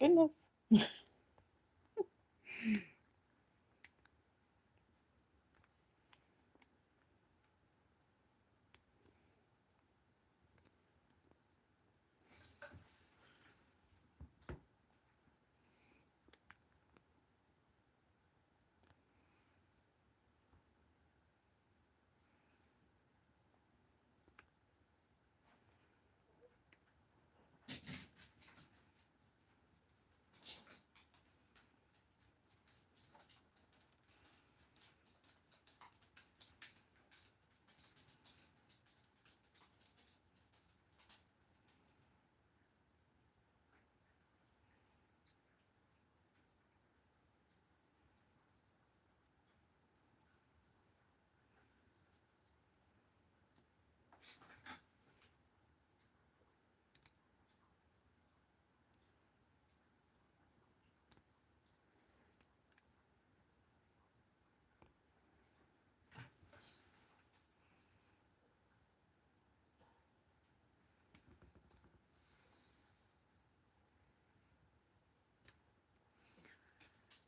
Goodness.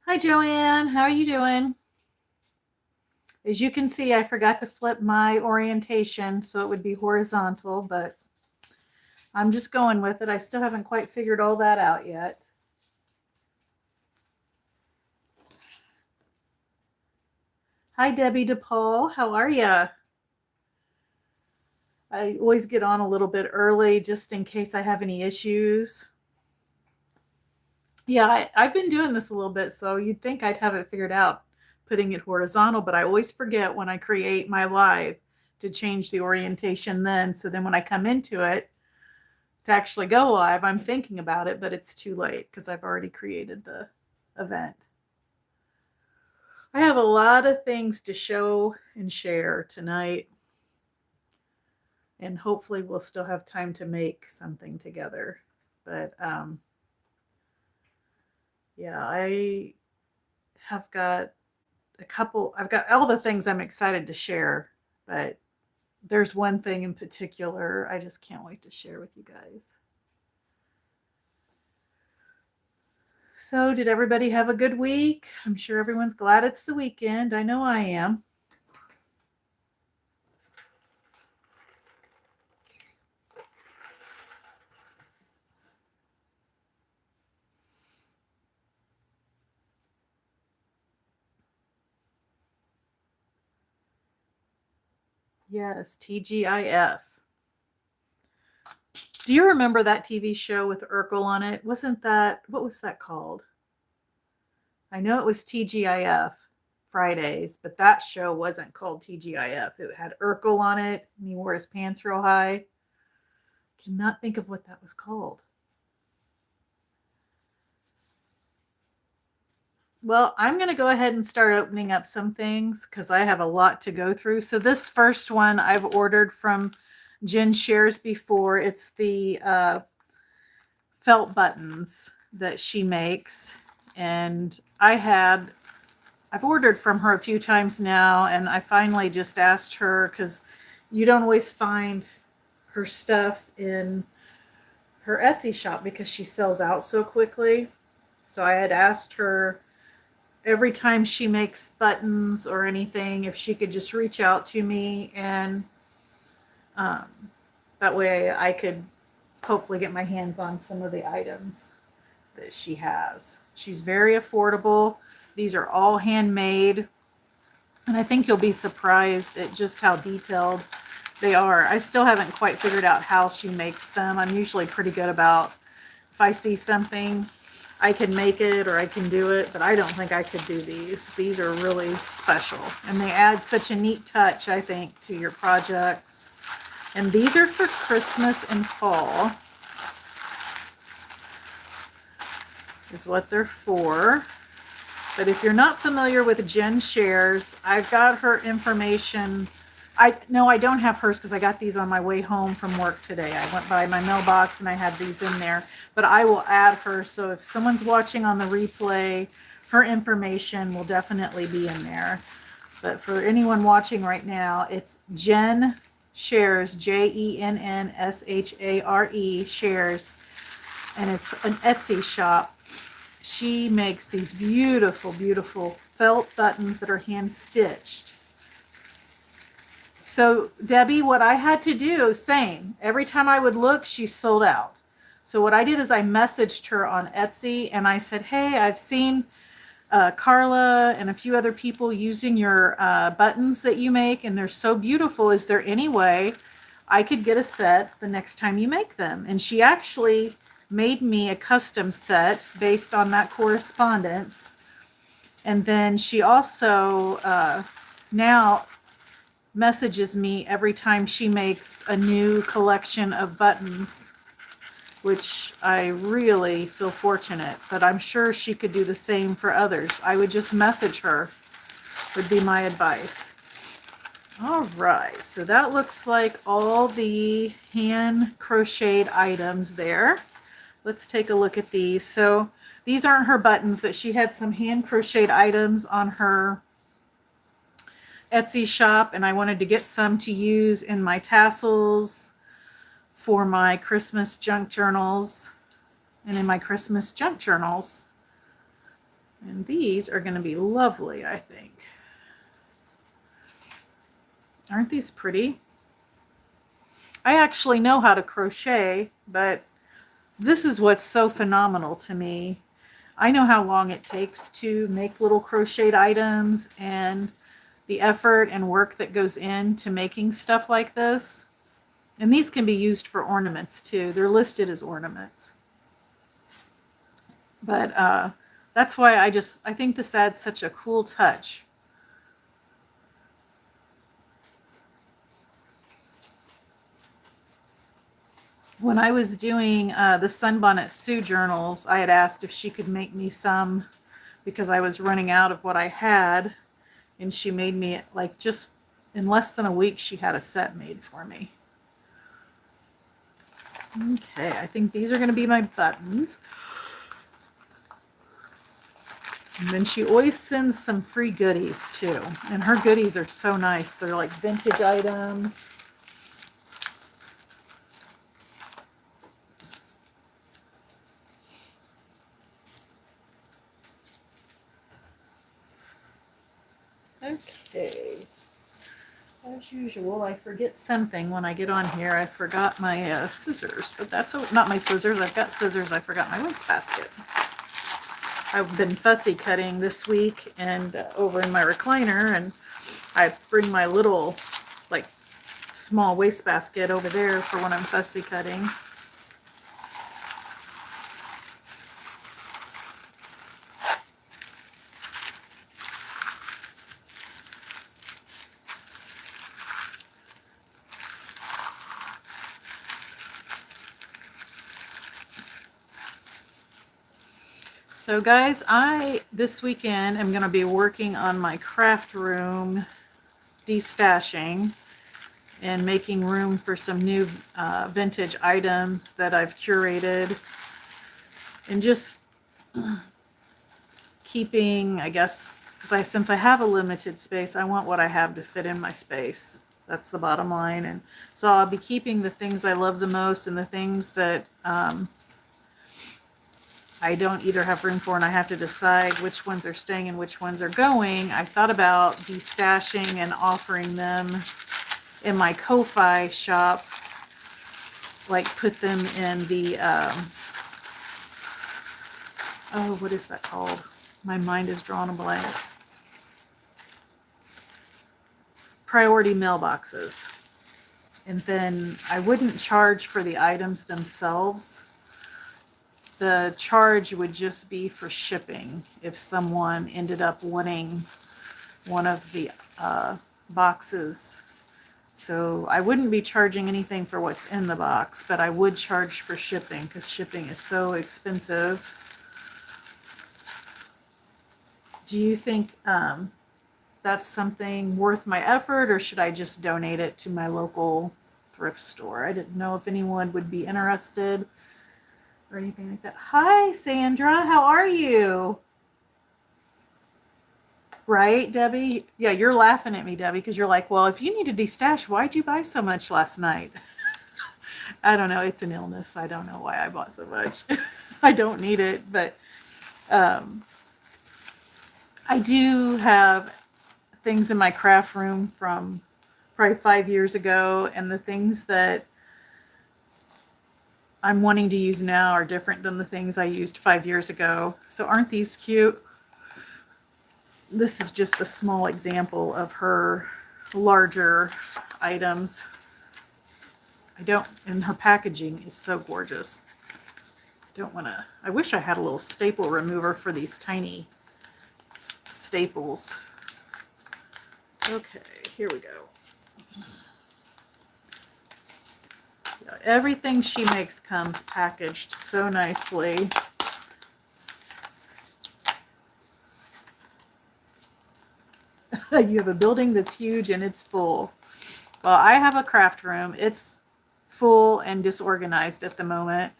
Hi, Joanne. How are you doing? As you can see, I forgot to flip my orientation so it would be horizontal, but I'm just going with it. I still haven't quite figured all that out yet. Hi, Debbie DePaul. How are you? I always get on a little bit early just in case I have any issues. Yeah, I've been doing this a little bit, so you'd think I'd have it figured out putting it horizontal, but I always forget when I create my live to change the orientation then. So then when I come into it to actually go live, I'm thinking about it, but it's too late because I've already created the event. I have a lot of things to show and share tonight, and hopefully we'll still have time to make something together. But yeah, I have got I've got all the things I'm excited to share, but there's one thing in particular I just can't wait to share with you guys. So, did everybody have a good week? I'm sure everyone's glad it's the weekend. I know I am. Yes, TGIF. Do you remember that TV show with Urkel on it? Wasn't that, what was that called? I know it was TGIF Fridays, but that show wasn't called TGIF. It had Urkel on it, and he wore his pants real high. Cannot think of what that was called. Well, I'm going to go ahead and start opening up some things because I have a lot to go through. So this first one I've ordered from Jen Shares before. It's the felt buttons that she makes. And I've ordered from her a few times now, and I finally just asked her because you don't always find her stuff in her Etsy shop because she sells out so quickly. So I had asked her every time she makes buttons or anything, if she could just reach out to me, and that way I could hopefully get my hands on some of the items that she has. She's very affordable. These are all handmade, and I think you'll be surprised at just how detailed they are. I still haven't quite figured out how she makes them. I'm usually pretty good about, if I see something, I can make it or I can do it, but I don't think I could do these. These are really special, and they add such a neat touch, I think, to your projects. And these are for Christmas and fall, is what they're for. But if you're not familiar with Jen Shares, I've got her information. I don't have hers because I got these on my way home from work today. I went by my mailbox and I had these in there, but I will add her. So if someone's watching on the replay, her information will definitely be in there. But for anyone watching right now, it's Jen Shares, JENNSHARE, Shares, and it's an Etsy shop. she makes these beautiful, beautiful felt buttons that are hand stitched. So Debbie, what I had to do, same, every time I would look, she sold out. So what I did is I messaged her on Etsy and I said, hey, I've seen Carla and a few other people using your buttons that you make, and they're so beautiful. Is there any way I could get a set the next time you make them? And she actually made me a custom set based on that correspondence. And then she also now messages me every time she makes a new collection of buttons, which I really feel fortunate, but I'm sure she could do the same for others. I would just message her, would be my advice. All right, so that looks like all the hand crocheted items there. Let's take a look at these. So these aren't her buttons, but she had some hand crocheted items on her Etsy shop, and I wanted to get some to use in my tassels for my Christmas junk journals and in my Christmas junk journals. And these are going to be lovely, I think. Aren't these pretty? I actually know how to crochet, but this is what's so phenomenal to me. I know how long it takes to make little crocheted items and the effort and work that goes into making stuff like this. And these can be used for ornaments too. They're listed as ornaments. But that's why I think this adds such a cool touch. When I was doing the Sunbonnet Sue journals, I had asked if she could make me some because I was running out of what I had. And she made me, like, just in less than a week, she had a set made for me. Okay, I think these are going to be my buttons. And then she always sends some free goodies too. And her goodies are so nice. They're like vintage items. Okay. As usual, I forget something when I get on here. I forgot my scissors, but that's not my scissors. I've got scissors. I forgot my wastebasket. I've been fussy cutting this week and over in my recliner, and I bring my little, like, small wastebasket over there for when I'm fussy cutting. So guys, this weekend am going to be working on my craft room destashing and making room for some new vintage items that I've curated, and just keeping, I guess, because since I have a limited space, I want what I have to fit in my space. That's the bottom line. And so I'll be keeping the things I love the most and the things that I don't either have room for, and I have to decide which ones are staying and which ones are going. I thought about destashing and offering them in my Ko-Fi shop, like put them in the, oh, what is that called? My mind is drawn a blank. Priority mailboxes. And then I wouldn't charge for the items themselves. The charge would just be for shipping if someone ended up wanting one of the boxes. So I wouldn't be charging anything for what's in the box, but I would charge for shipping because shipping is so expensive. Do you think that's something worth my effort, or should I just donate it to my local thrift store? I didn't know if anyone would be interested or anything like that. Hi, Sandra. How are you? Right, Debbie? Yeah, you're laughing at me, Debbie, because you're like, well, if you need to destash, why'd you buy so much last night? I don't know. It's an illness. I don't know why I bought so much. I don't need it, but I do have things in my craft room from probably 5 years ago, and the things that I'm wanting to use now are different than the things I used 5 years ago. So aren't these cute? This is just a small example of her larger items. And her packaging is so gorgeous. I wish I had a little staple remover for these tiny staples. Okay, here we go. Yeah, everything she makes comes packaged so nicely. You have a building that's huge and it's full. Well, I have a craft room. It's full and disorganized at the moment.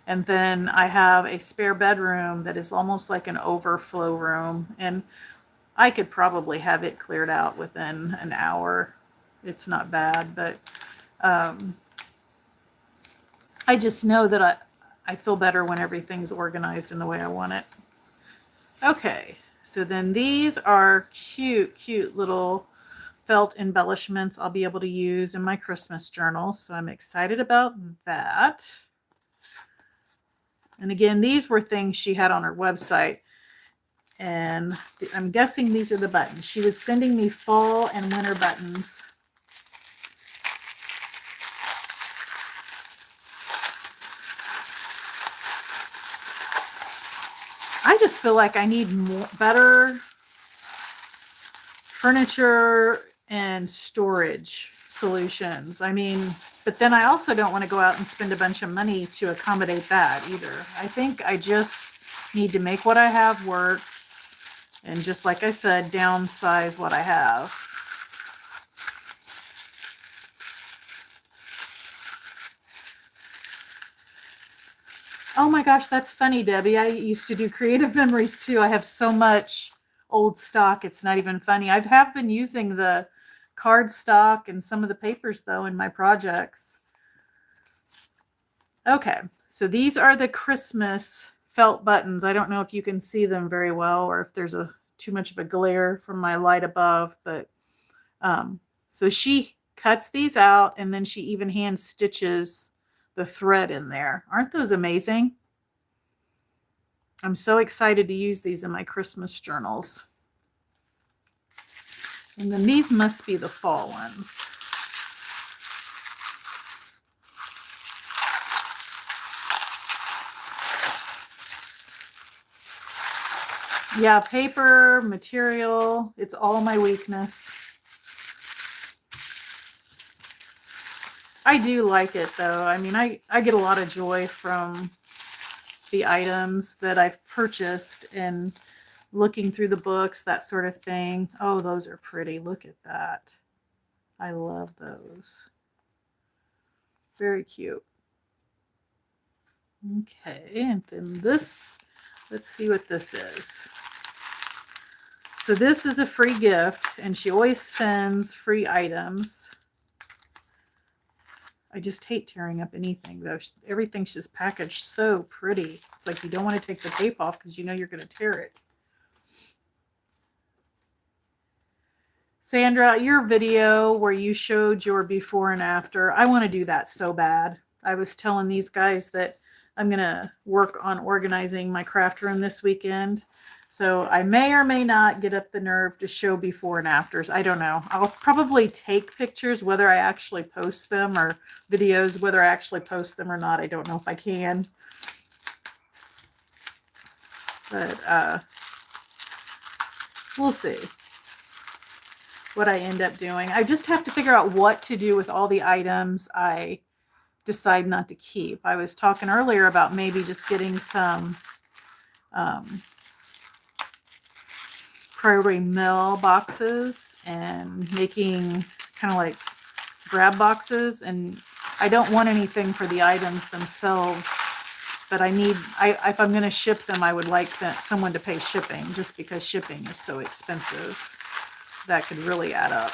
And then I have a spare bedroom that is almost like an overflow room. And I could probably have it cleared out within an hour. It's not bad, but I just know that I feel better when everything's organized in the way I want it. Okay, so then these are cute, cute little felt embellishments I'll be able to use in my Christmas journal. So I'm excited about that. And again, these were things she had on her website. And I'm guessing these are the buttons. She was sending me fall and winter buttons. I just feel like I need better furniture and storage solutions. I mean, but then I also don't want to go out and spend a bunch of money to accommodate that either. I think I just need to make what I have work and, just like I said, downsize what I have. Oh my gosh, that's funny, Debbie. I used to do creative memories too. I have so much old stock, it's not even funny. I have been using the card stock and some of the papers though in my projects. Okay, so these are the Christmas felt buttons. I don't know if you can see them very well or if there's too much of a glare from my light above, but so she cuts these out and then she even hand stitches the thread in there. Aren't those amazing? I'm so excited to use these in my Christmas journals. And then these must be the fall ones. Yeah, paper, material, it's all my weakness. I do like it though. I mean, I get a lot of joy from the items that I've purchased and looking through the books, that sort of thing. Oh, those are pretty. Look at that. I love those. Very cute. Okay, and then this, let's see what this is. So this is a free gift, and she always sends free items. I just hate tearing up anything, though. Everything's just packaged so pretty. It's like you don't want to take the tape off because you know you're going to tear it. Sandra, your video where you showed your before and after, I want to do that so bad. I was telling these guys that I'm going to work on organizing my craft room this weekend. So I may or may not get up the nerve to show before and afters. I don't know. I'll probably take pictures, whether I actually post them, or videos, whether I actually post them or not. I don't know if I can. But we'll see what I end up doing. I just have to figure out what to do with all the items I decide not to keep. I was talking earlier about maybe just getting some Priority Mail boxes and making kind of like grab boxes. And I don't want anything for the items themselves, but if I'm going to ship them, I would like someone to pay shipping, just because shipping is so expensive. That could really add up.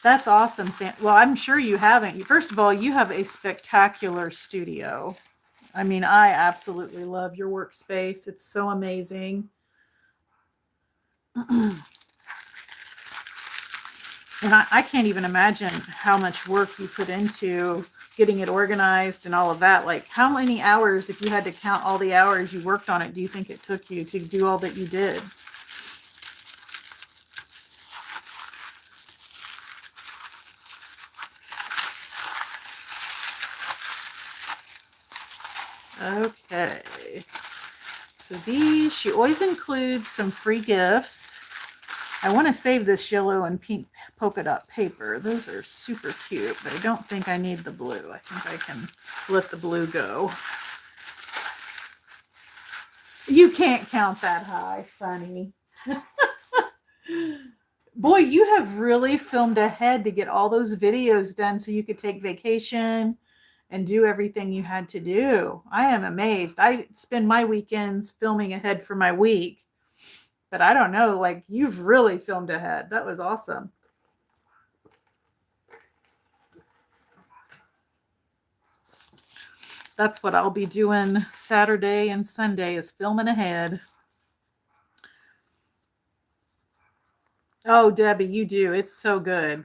That's awesome, Sam. Well, I'm sure you haven't. First of all, you have a spectacular studio. I mean, I absolutely love your workspace. It's so amazing. And I can't even imagine how much work you put into getting it organized and all of that. Like, how many hours, if you had to count all the hours you worked on it, do you think it took you to do all that you did? Okay. So these, she always includes some free gifts. I want to save this yellow and pink polka dot paper. Those are super cute, but I don't think I need the blue. I think I can let the blue go. You can't count that high, funny. Boy, you have really filmed ahead to get all those videos done so you could take vacation and do everything you had to do. I am amazed. I spend my weekends filming ahead for my week, but I don't know, like, you've really filmed ahead. That was awesome. That's what I'll be doing Saturday and Sunday, is filming ahead. Oh, Debbie, you do. It's so good.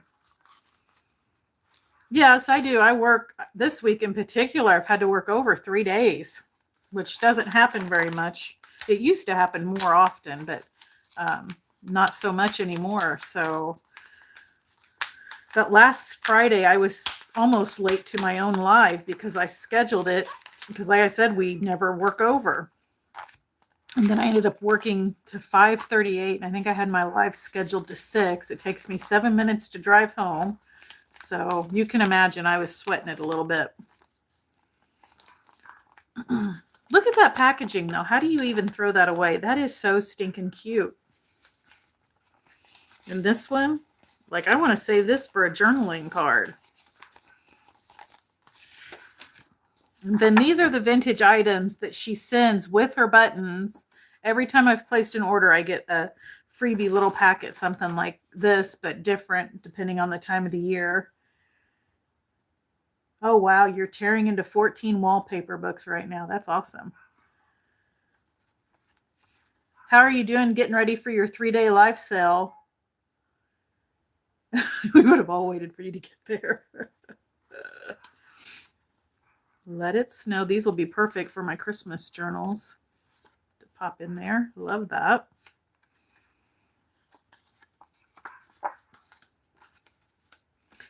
Yes, I do. I work this week in particular. I've had to work over 3 days, which doesn't happen very much. It used to happen more often, but not so much anymore. So that last Friday, I was almost late to my own live because I scheduled it because, like I said, we never work over. And then I ended up working to 5:38, and I think I had my live scheduled to 6. It takes me 7 minutes to drive home. So you can imagine I was sweating it a little bit. Look at that packaging, though. How do you even throw that away? That is so stinking cute. And this one, like, I want to save this for a journaling card. And then these are the vintage items that she sends with her buttons. Every time I've placed an order, I get a freebie little packet, something like this, but different depending on the time of the year. Oh, wow. You're tearing into 14 wallpaper books right now. That's awesome. How are you doing getting ready for your 3-day live sale? We would have all waited for you to get there. Let it snow. These will be perfect for my Christmas journals to pop in there. Love that.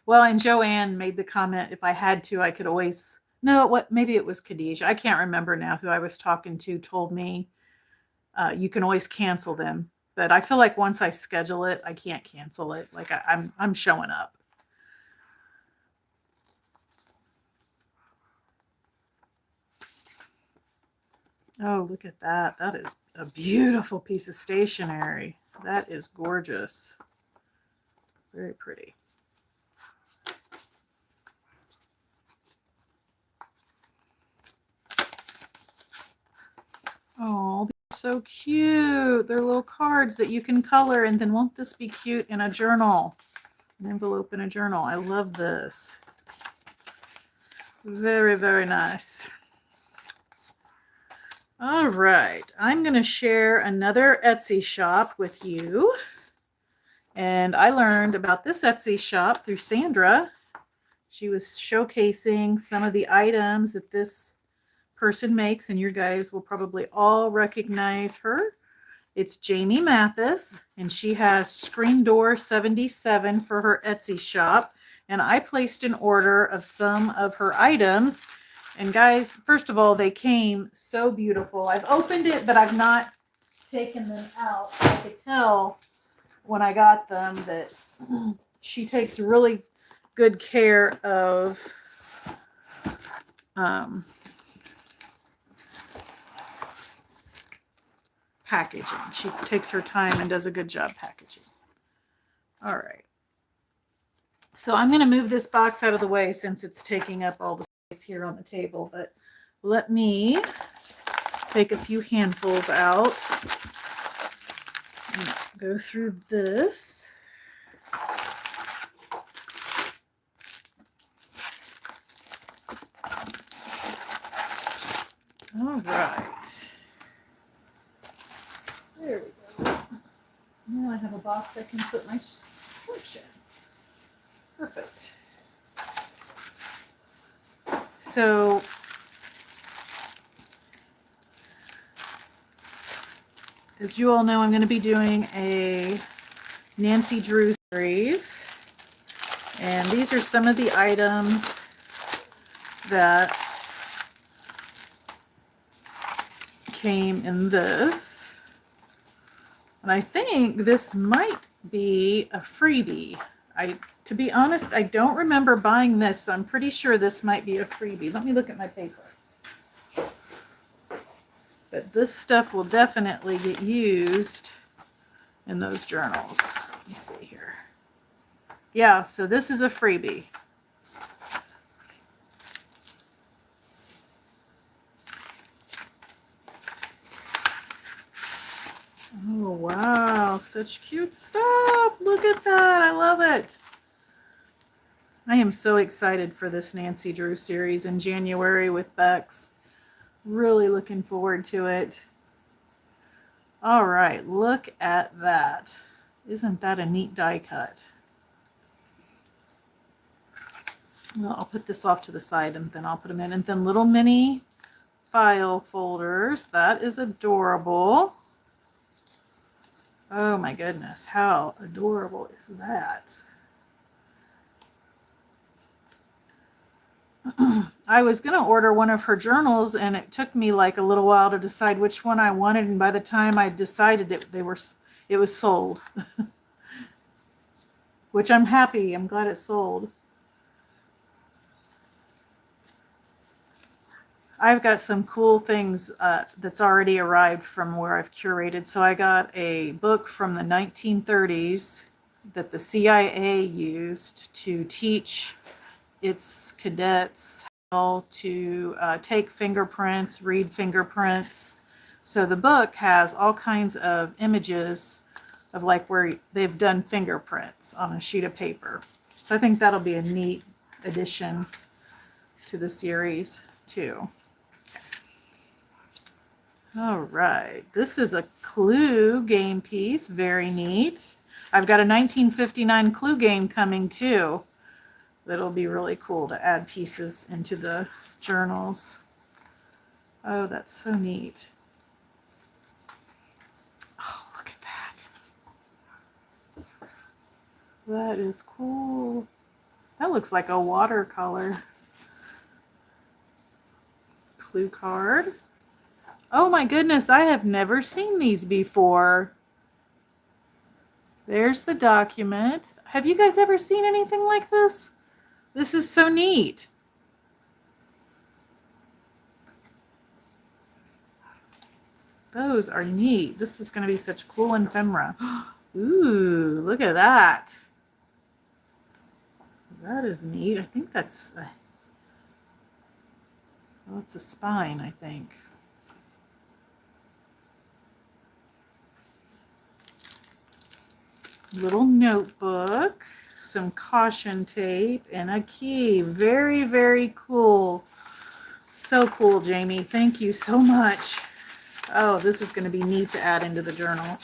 Well, and Joanne made the comment, if I had to, I could always, no, what, maybe it was Khadijah. I can't remember now who I was talking to, told me you can always cancel them. But I feel like once I schedule it, I can't cancel it. Like I'm showing up. Oh, look at that. That is a beautiful piece of stationery. That is gorgeous. Very pretty. Oh, they're so cute. They're little cards that you can color, and then won't this be cute in a journal? An envelope in a journal. I love this. Very, very nice. All right, I'm going to share another Etsy shop with you. And I learned about this Etsy shop through Sandra. She was showcasing some of the items that this person makes, and you guys will probably all recognize her. It's Jamie Mathis, and she has Screen Door 77 for her Etsy shop. And I placed an order of some of her items. And guys, first of all, they came so beautiful. I've opened it, but I've not taken them out. I could tell when I got them that she takes really good care of packaging. She takes her time and does a good job packaging. All right. So I'm going to move this box out of the way since it's taking up all the here on the table, but let me take a few handfuls out and go through this. All right. There we go. Now I have a box I can put my torch in. Perfect. So as you all know, I'm going to be doing a Nancy Drew series. And these are some of the items that came in this. And I think this might be a freebie. To be honest, I don't remember buying this, so I'm pretty sure this might be a freebie. Let me look at my paper. But this stuff will definitely get used in those journals. Let me see here. Yeah, so this is a freebie. Oh, wow. Such cute stuff. Look at that. I love it. I am so excited for this Nancy Drew series in January with Bex. Really looking forward to it. All right, look at that. Isn't that a neat die cut? Well, I'll put this off to the side and then I'll put them in. And then little mini file folders. That is adorable. Oh my goodness, how adorable is that? I was going to order one of her journals and it took me like a little while to decide which one I wanted, and by the time I decided it was sold. Which I'm happy. I'm glad it sold. I've got some cool things that's already arrived from where I've curated. So I got a book from the 1930s that the CIA used to teach its cadets how to take fingerprints, read fingerprints. So the book has all kinds of images of like where they've done fingerprints on a sheet of paper. So I think that'll be a neat addition to the series too. All right, this is a clue game piece, very neat. I've got a 1959 clue game coming too. That'll be really cool to add pieces into the journals. Oh, that's so neat. Oh, look at that. That is cool. That looks like a watercolor. Clue card. Oh my goodness, I have never seen these before. There's the document. Have you guys ever seen anything like this? This is so neat. Those are neat. This is going to be such cool ephemera. Ooh, look at that. That is neat. I think that's oh, it's a spine, I think. Little notebook, some caution tape, and a key. Very, very cool. So cool, Jamie. Thank you so much. Oh, this is going to be neat to add into the journal.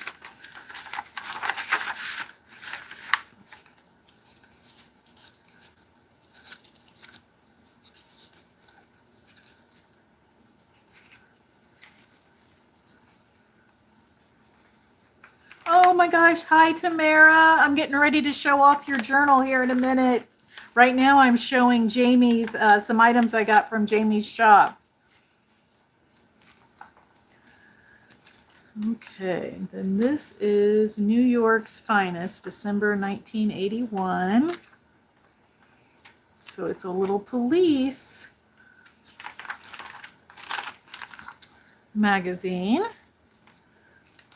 Oh my gosh. Hi, Tamara. I'm getting ready to show off your journal here in a minute. Right now I'm showing Jamie's, some items I got from Jamie's shop. Okay, then this is New York's Finest, December 1981. So it's a little police magazine.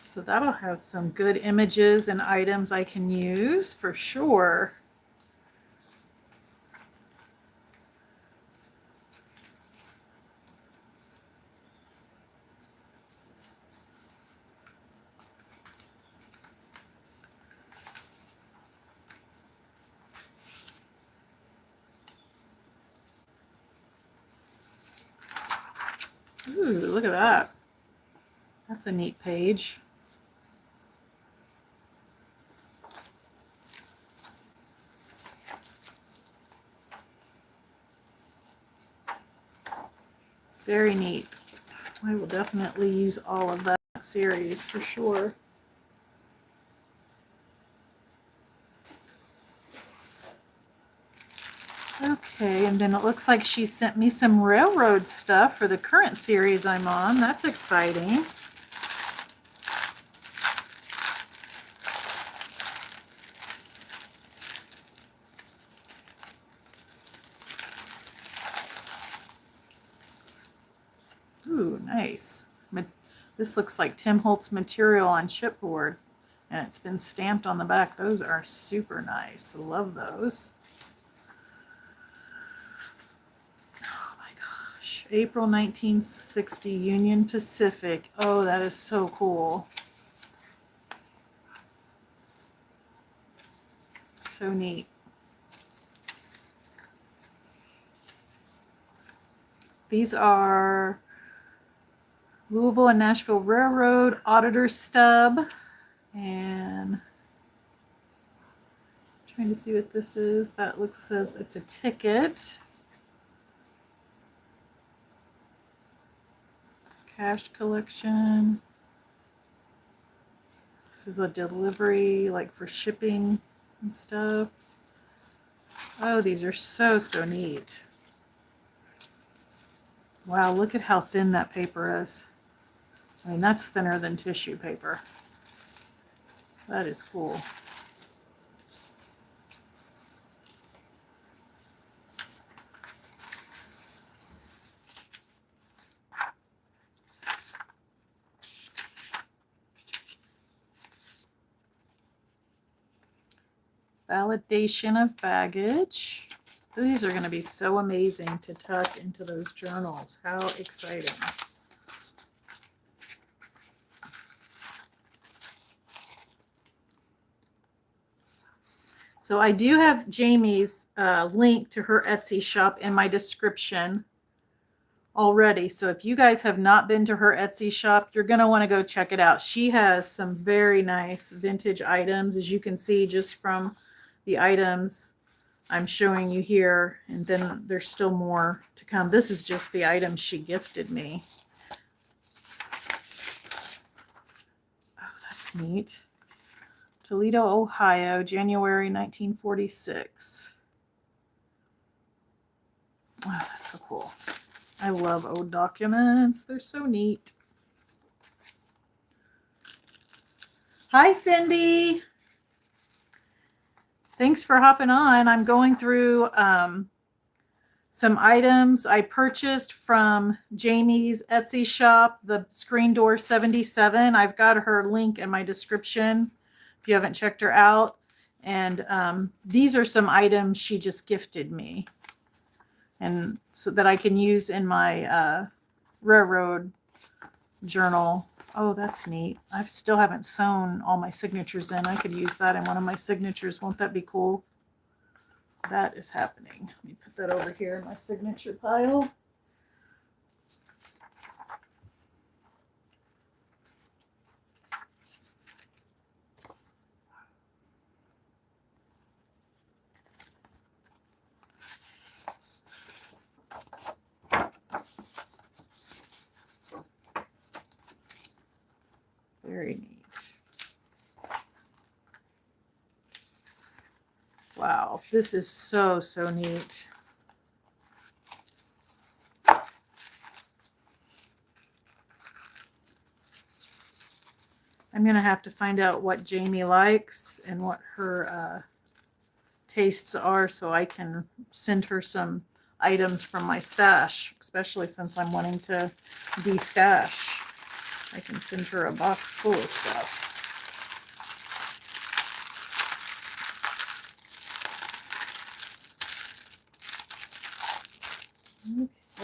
So that'll have some good images and items I can use for sure. Ooh, look at that. That's a neat page. Very neat. I will definitely use all of that series for sure. Okay, and then it looks like she sent me some railroad stuff for the current series I'm on. That's exciting. Ooh, nice. This looks like Tim Holtz material on chipboard, and it's been stamped on the back. Those are super nice. Love those. Oh my gosh. April 1960, Union Pacific. Oh, that is so cool. So neat. These are Louisville and Nashville Railroad auditor stub, and I'm trying to see what this is. That says it's a ticket. Cash collection. This is a delivery, like for shipping and stuff. Oh, these are so neat. Wow, look at how thin that paper is. I mean, that's thinner than tissue paper. That is cool. Validation of baggage. These are going to be so amazing to tuck into those journals. How exciting. So I do have Jamie's link to her Etsy shop in my description already. So if you guys have not been to her Etsy shop, you're going to want to go check it out. She has some very nice vintage items, as you can see just from the items I'm showing you here. And then there's still more to come. This is just the item she gifted me. Oh, that's neat. Toledo, Ohio, January 1946. Oh, that's so cool. I love old documents. They're so neat. Hi, Cindy. Thanks for hopping on. I'm going through some items I purchased from Jamie's Etsy shop, the Screen Door 77. I've got her link in my description if you haven't checked her out. And these are some items she just gifted me, and so that I can use in my railroad journal. Oh, that's neat. I still haven't sewn all my signatures in. I could use that in one of my signatures. Won't that be cool? That is happening. Let me put that over here in my signature pile. Very neat. Wow, this is so neat. I'm going to have to find out what Jamie likes and what her tastes are so I can send her some items from my stash, especially since I'm wanting to de-stash. I can send her a box full of stuff.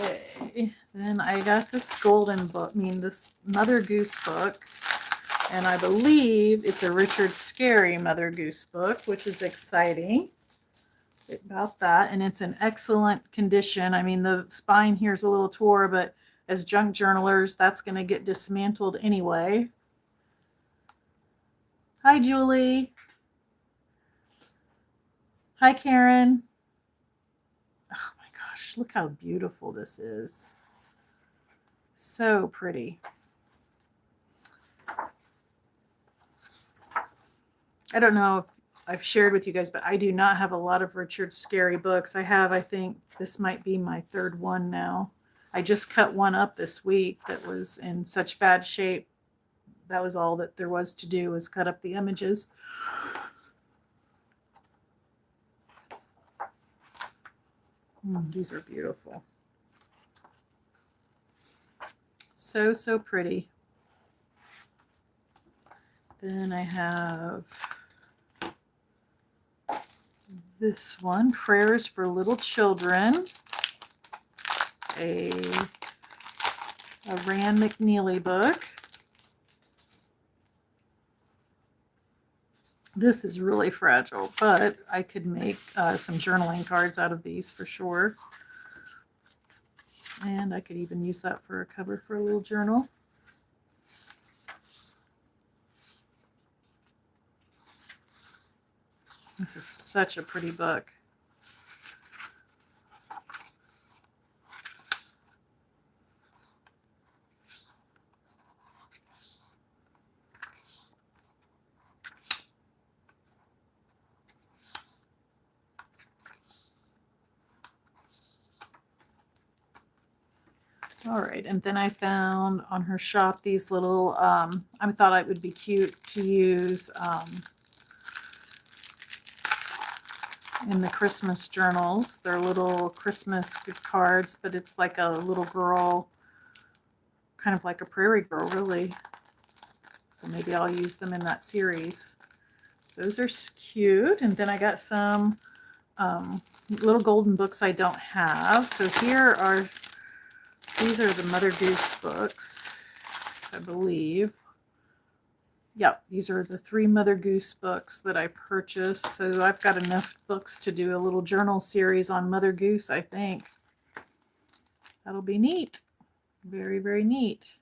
Okay, then I got this golden book, this Mother Goose book, and I believe it's a Richard Scarry Mother Goose book, which is exciting about that. And it's in excellent condition. I mean, the spine here is a little tore, but as junk journalers, that's going to get dismantled anyway. Hi, Julie. Hi, Karen. Oh my gosh, look how beautiful this is. So pretty. I don't know if I've shared with you guys, but I do not have a lot of Richard Scarry books. I think this might be my third one now. I just cut one up this week that was in such bad shape. That was all that there was to do, was cut up the images. These are beautiful. So, so pretty. Then I have this one, Prayers for Little Children, a Rand McNeely book. This is really fragile, but I could make some journaling cards out of these for sure. And I could even use that for a cover for a little journal. This is such a pretty book. All right, and then I found on her shop these little, I thought it would be cute to use in the Christmas journals. They're little Christmas cards, but it's like a little girl, kind of like a prairie girl, really. So maybe I'll use them in that series. Those are cute. And then I got some little golden books I don't have. So here are, these are the Mother Goose books, I believe. Yep, these are the 3 Mother Goose books that I purchased. So I've got enough books to do a little journal series on Mother Goose, I think. That'll be neat. Very, very neat.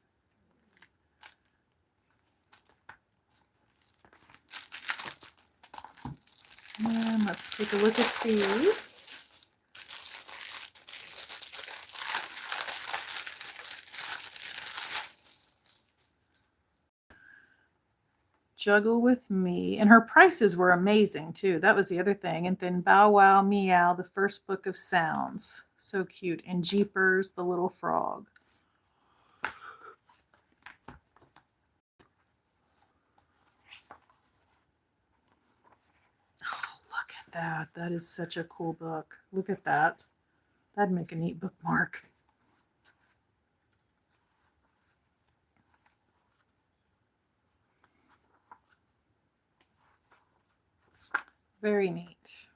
And let's take a look at these. Juggle with Me, and her prices were amazing too. That was the other thing. And then Bow Wow Meow, the first book of sounds, so cute. And Jeepers, the little frog. Oh, look at that. That is such a cool book. Look at that. That'd make a neat bookmark. Very neat.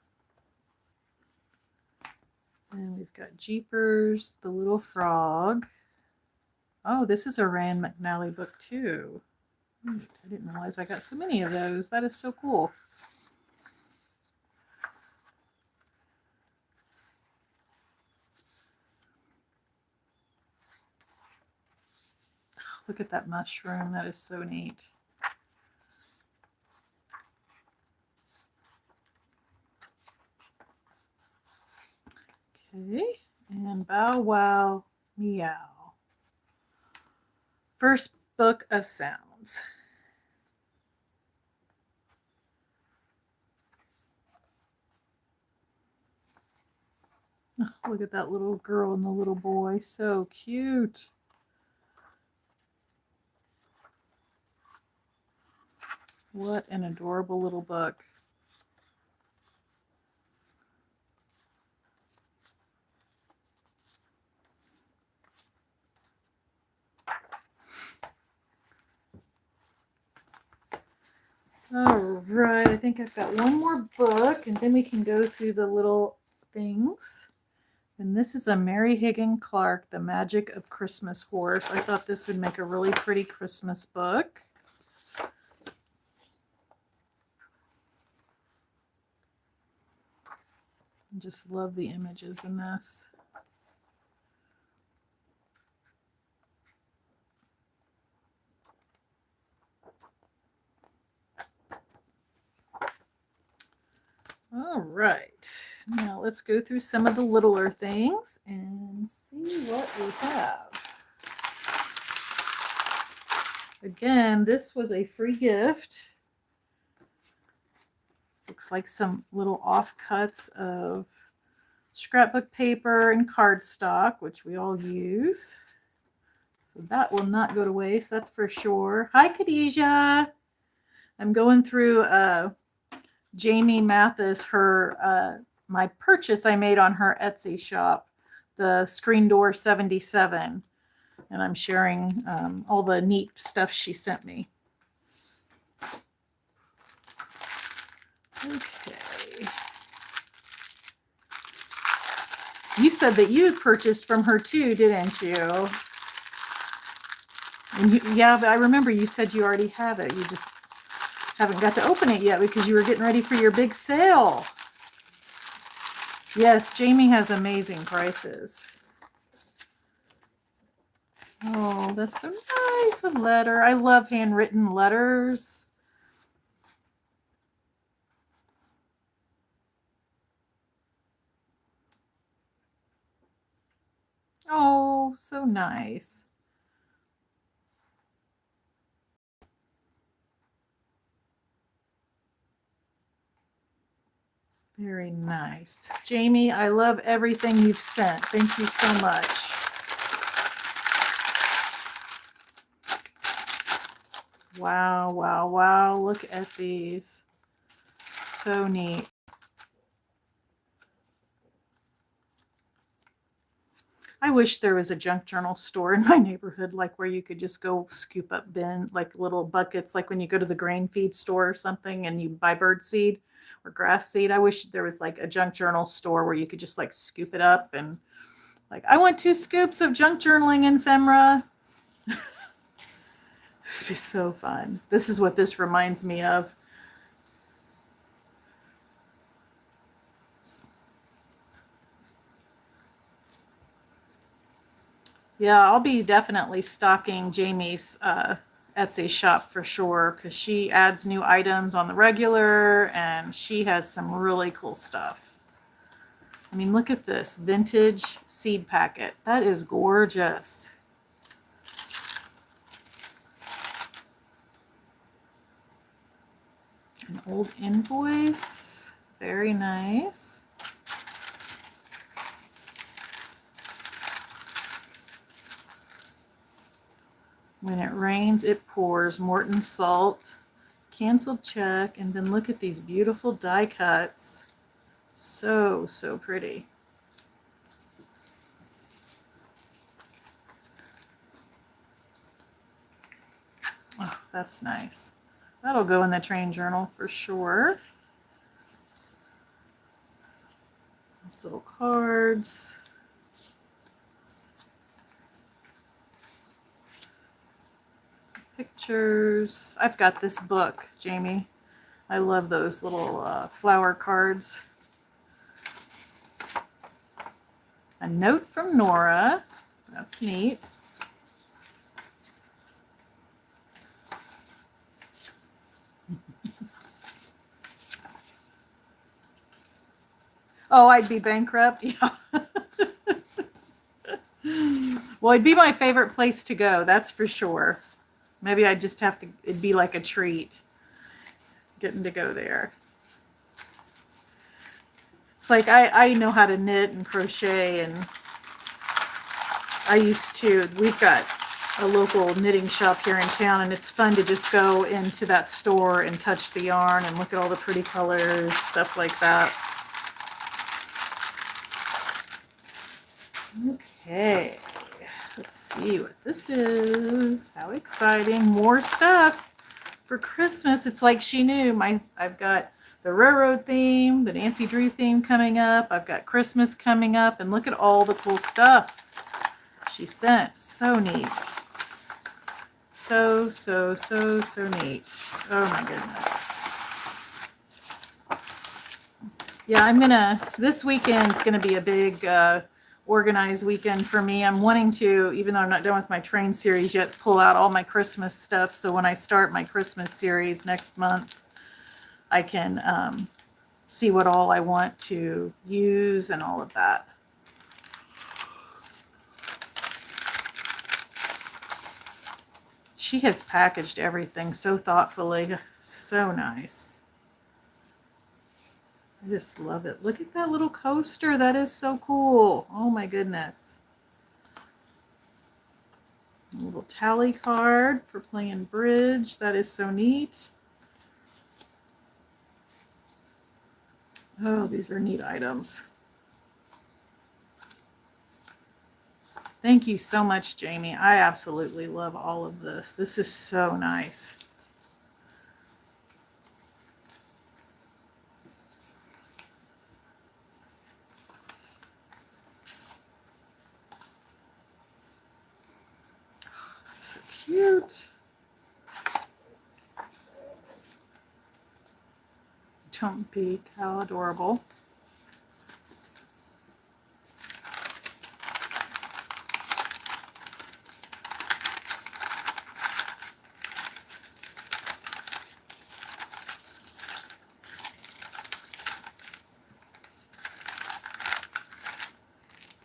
And we've got Jeepers, the little frog. Oh, this is a Rand McNally book too. Neat. I didn't realize I got so many of those. That is so cool. Look at that mushroom. That is so neat. Okay, and Bow Wow Meow. First book of sounds. Oh, look at that little girl and the little boy. So cute. What an adorable little book. All right, I think I've got one more book, and then we can go through the little things. And this is a Mary Higgin Clark, The Magic of Christmas Horse. I thought this would make a really pretty Christmas book. I just love the images in this. All right, now let's go through some of the littler things and see what we have. Again, this was a free gift. Looks like some little offcuts of scrapbook paper and cardstock, which we all use. So that will not go to waste, that's for sure. Hi, Khadijah. I'm going through Jamie Mathis, my purchase I made on her Etsy shop, the Screen Door 77. And I'm sharing all the neat stuff she sent me. Okay. You said that you purchased from her too, didn't you? And yeah, but I remember you said you already have it. You just haven't got to open it yet because you were getting ready for your big sale. Yes, Jamie has amazing prices. Oh, that's so nice. A letter. I love handwritten letters. Oh, so nice. Very nice. Jamie, I love everything you've sent. Thank you so much. Wow, wow, wow. Look at these. So neat. I wish there was a junk journal store in my neighborhood, like where you could just go scoop up like little buckets, like when you go to the grain feed store or something and you buy bird seed or grass seed. I wish there was like a junk journal store where you could just like scoop it up and like, I want 2 scoops of junk journaling ephemera. This would be so fun. This is what this reminds me of. Yeah, I'll be definitely stocking Jamie's Etsy shop for sure because she adds new items on the regular and she has some really cool stuff. I mean, look at this vintage seed packet. That is gorgeous. An old invoice. Very nice. When it rains, it pours. Morton Salt. Canceled check. And then look at these beautiful die cuts. So, so pretty. Oh, that's nice. That'll go in the train journal for sure. Nice little cards. Pictures. I've got this book, Jamie. I love those little flower cards. A note from Nora. That's neat. Oh, I'd be bankrupt? Yeah. Well, it'd be my favorite place to go, that's for sure. Maybe I'd just have to, it'd be like a treat getting to go there. It's like I know how to knit and crochet, and I used to, we've got a local knitting shop here in town, and it's fun to just go into that store and touch the yarn and look at all the pretty colors, stuff like that. Okay, let's see what this is. How exciting. More stuff for Christmas. It's like she knew. I've got the railroad theme, the Nancy Drew theme coming up. I've got Christmas coming up, and look at all the cool stuff she sent. So neat. So, so, so, so neat. Oh my goodness. Yeah, this weekend's gonna be a big organized weekend for me. I'm wanting to, even though I'm not done with my train series yet, pull out all my Christmas stuff. So when I start my Christmas series next month, I can see what all I want to use and all of that. She has packaged everything so thoughtfully. So nice. I just love it. Look at that little coaster. That is so cool. Oh my goodness. A little tally card for playing bridge. That is so neat. Oh, these are neat items. Thank you so much, Jamie. I absolutely love all of this. This is so nice. That's so cute. Don't peek. How adorable.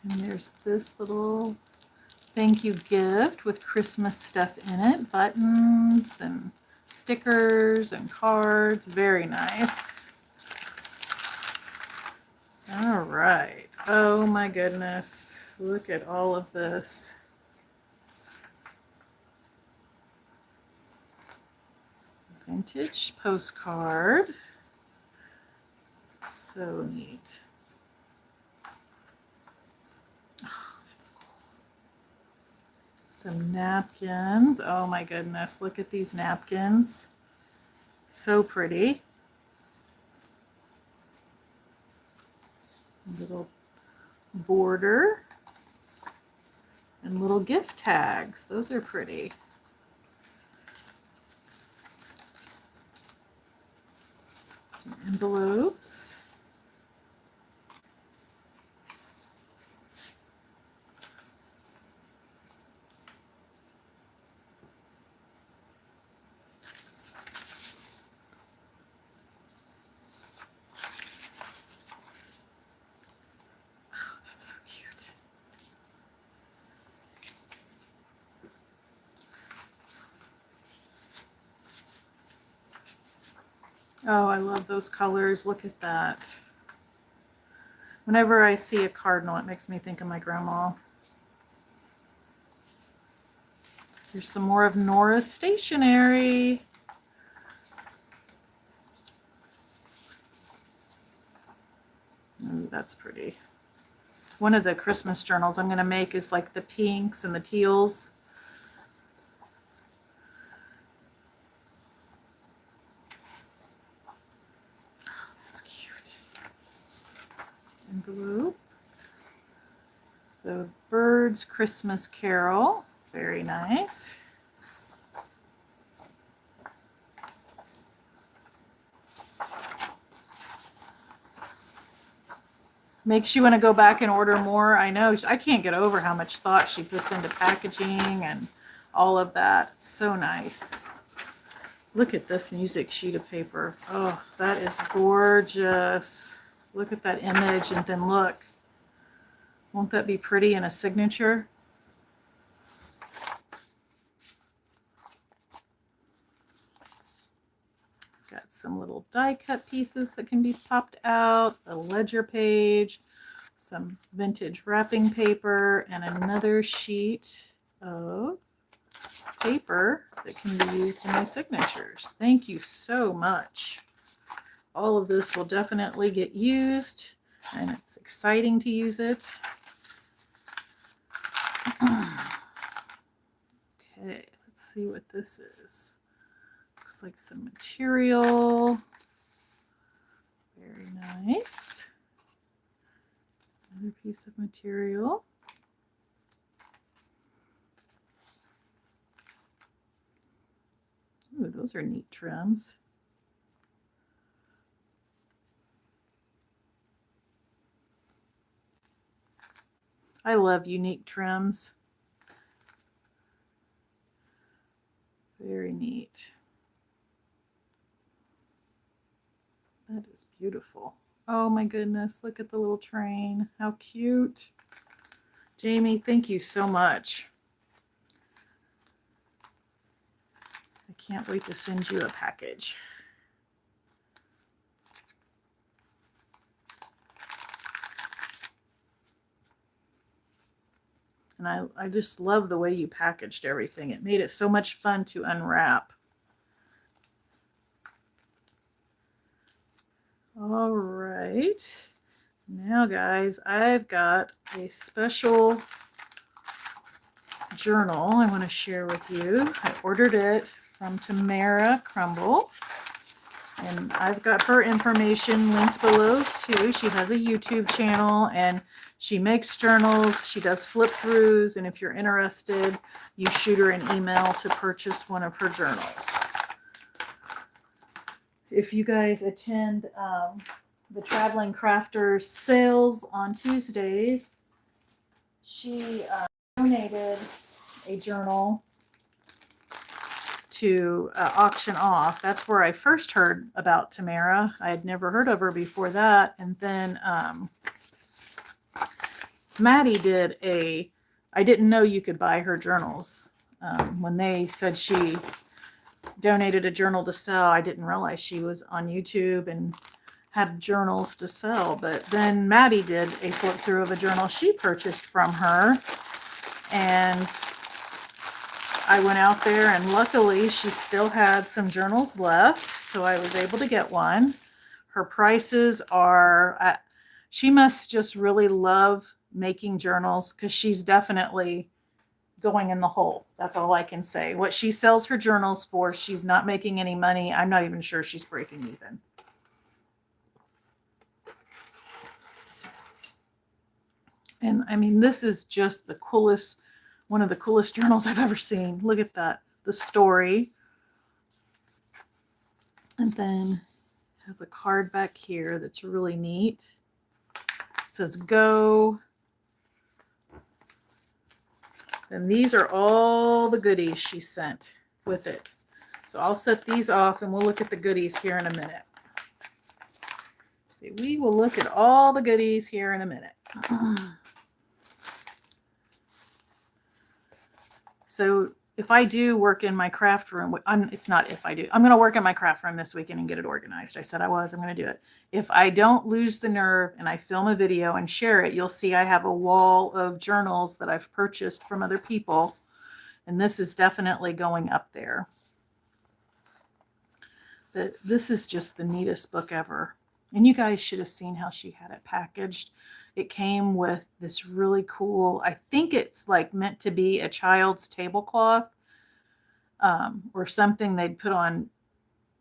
And there's this little thank you gift with Christmas stuff in it. Buttons and stickers and cards. Very nice. All right. Oh my goodness. Look at all of this. Vintage postcard. So neat. Some napkins. Oh my goodness, look at these napkins. So pretty. Little border and little gift tags. Those are pretty. Some envelopes. Oh, I love those colors. Look at that. Whenever I see a cardinal, it makes me think of my grandma. Here's some more of Nora's stationery. Ooh, that's pretty. One of the Christmas journals I'm going to make is like the pinks and the teals. That's cute. Envelope. The Birds Christmas Carol. Very nice. Makes you want to go back and order more. I know. I can't get over how much thought she puts into packaging and all of that. It's so nice. Look at this music sheet of paper. Oh, that is gorgeous. Look at that image and then look. Won't that be pretty in a signature? Got some little die cut pieces that can be popped out, a ledger page, some vintage wrapping paper, and another sheet of paper that can be used in my signatures. Thank you so much. All of this will definitely get used, and it's exciting to use it. Okay, let's see what this is. Looks like some material. Very nice. Another piece of material. Ooh, those are neat trims. I love unique trims. Very neat. That is beautiful. Oh my goodness, look at the little train. How cute. Jamie, thank you so much. I can't wait to send you a package. And I just love the way you packaged everything. It made it so much fun to unwrap. All right. Now, guys, I've got a special journal I want to share with you. I ordered it from Tamara Crumble. And I've got her information linked below too. She has a YouTube channel and she makes journals. She does flip throughs. And if you're interested, you shoot her an email to purchase one of her journals. If you guys attend the Traveling Crafters sales on Tuesdays, she donated a journal to auction off. That's where I first heard about Tamara. I had never heard of her before that. And then Maddie did I didn't know you could buy her journals. When they said she donated a journal to sell, I didn't realize she was on YouTube and had journals to sell. But then Maddie did a flip through of a journal she purchased from her. And I went out there and luckily she still had some journals left. So I was able to get one. Her prices are, she must just really love making journals because she's definitely going in the hole. That's all I can say. What she sells her journals for, she's not making any money. I'm not even sure she's breaking even. And I mean, this is just the coolest, one of the coolest journals I've ever seen. Look at that. The story. And then it has a card back here that's really neat. It says go. And these are all the goodies she sent with it. So I'll set these off and we'll look at the goodies here in a minute. See, we will look at all the goodies here in a minute. So if I do work in my craft room, it's not if I do. I'm going to work in my craft room this weekend and get it organized. I said I was. I'm going to do it. If I don't lose the nerve and I film a video and share it, you'll see I have a wall of journals that I've purchased from other people. And this is definitely going up there. But this is just the neatest book ever. And you guys should have seen how she had it packaged. It came with this really cool, I think it's like meant to be a child's tablecloth or something they'd put on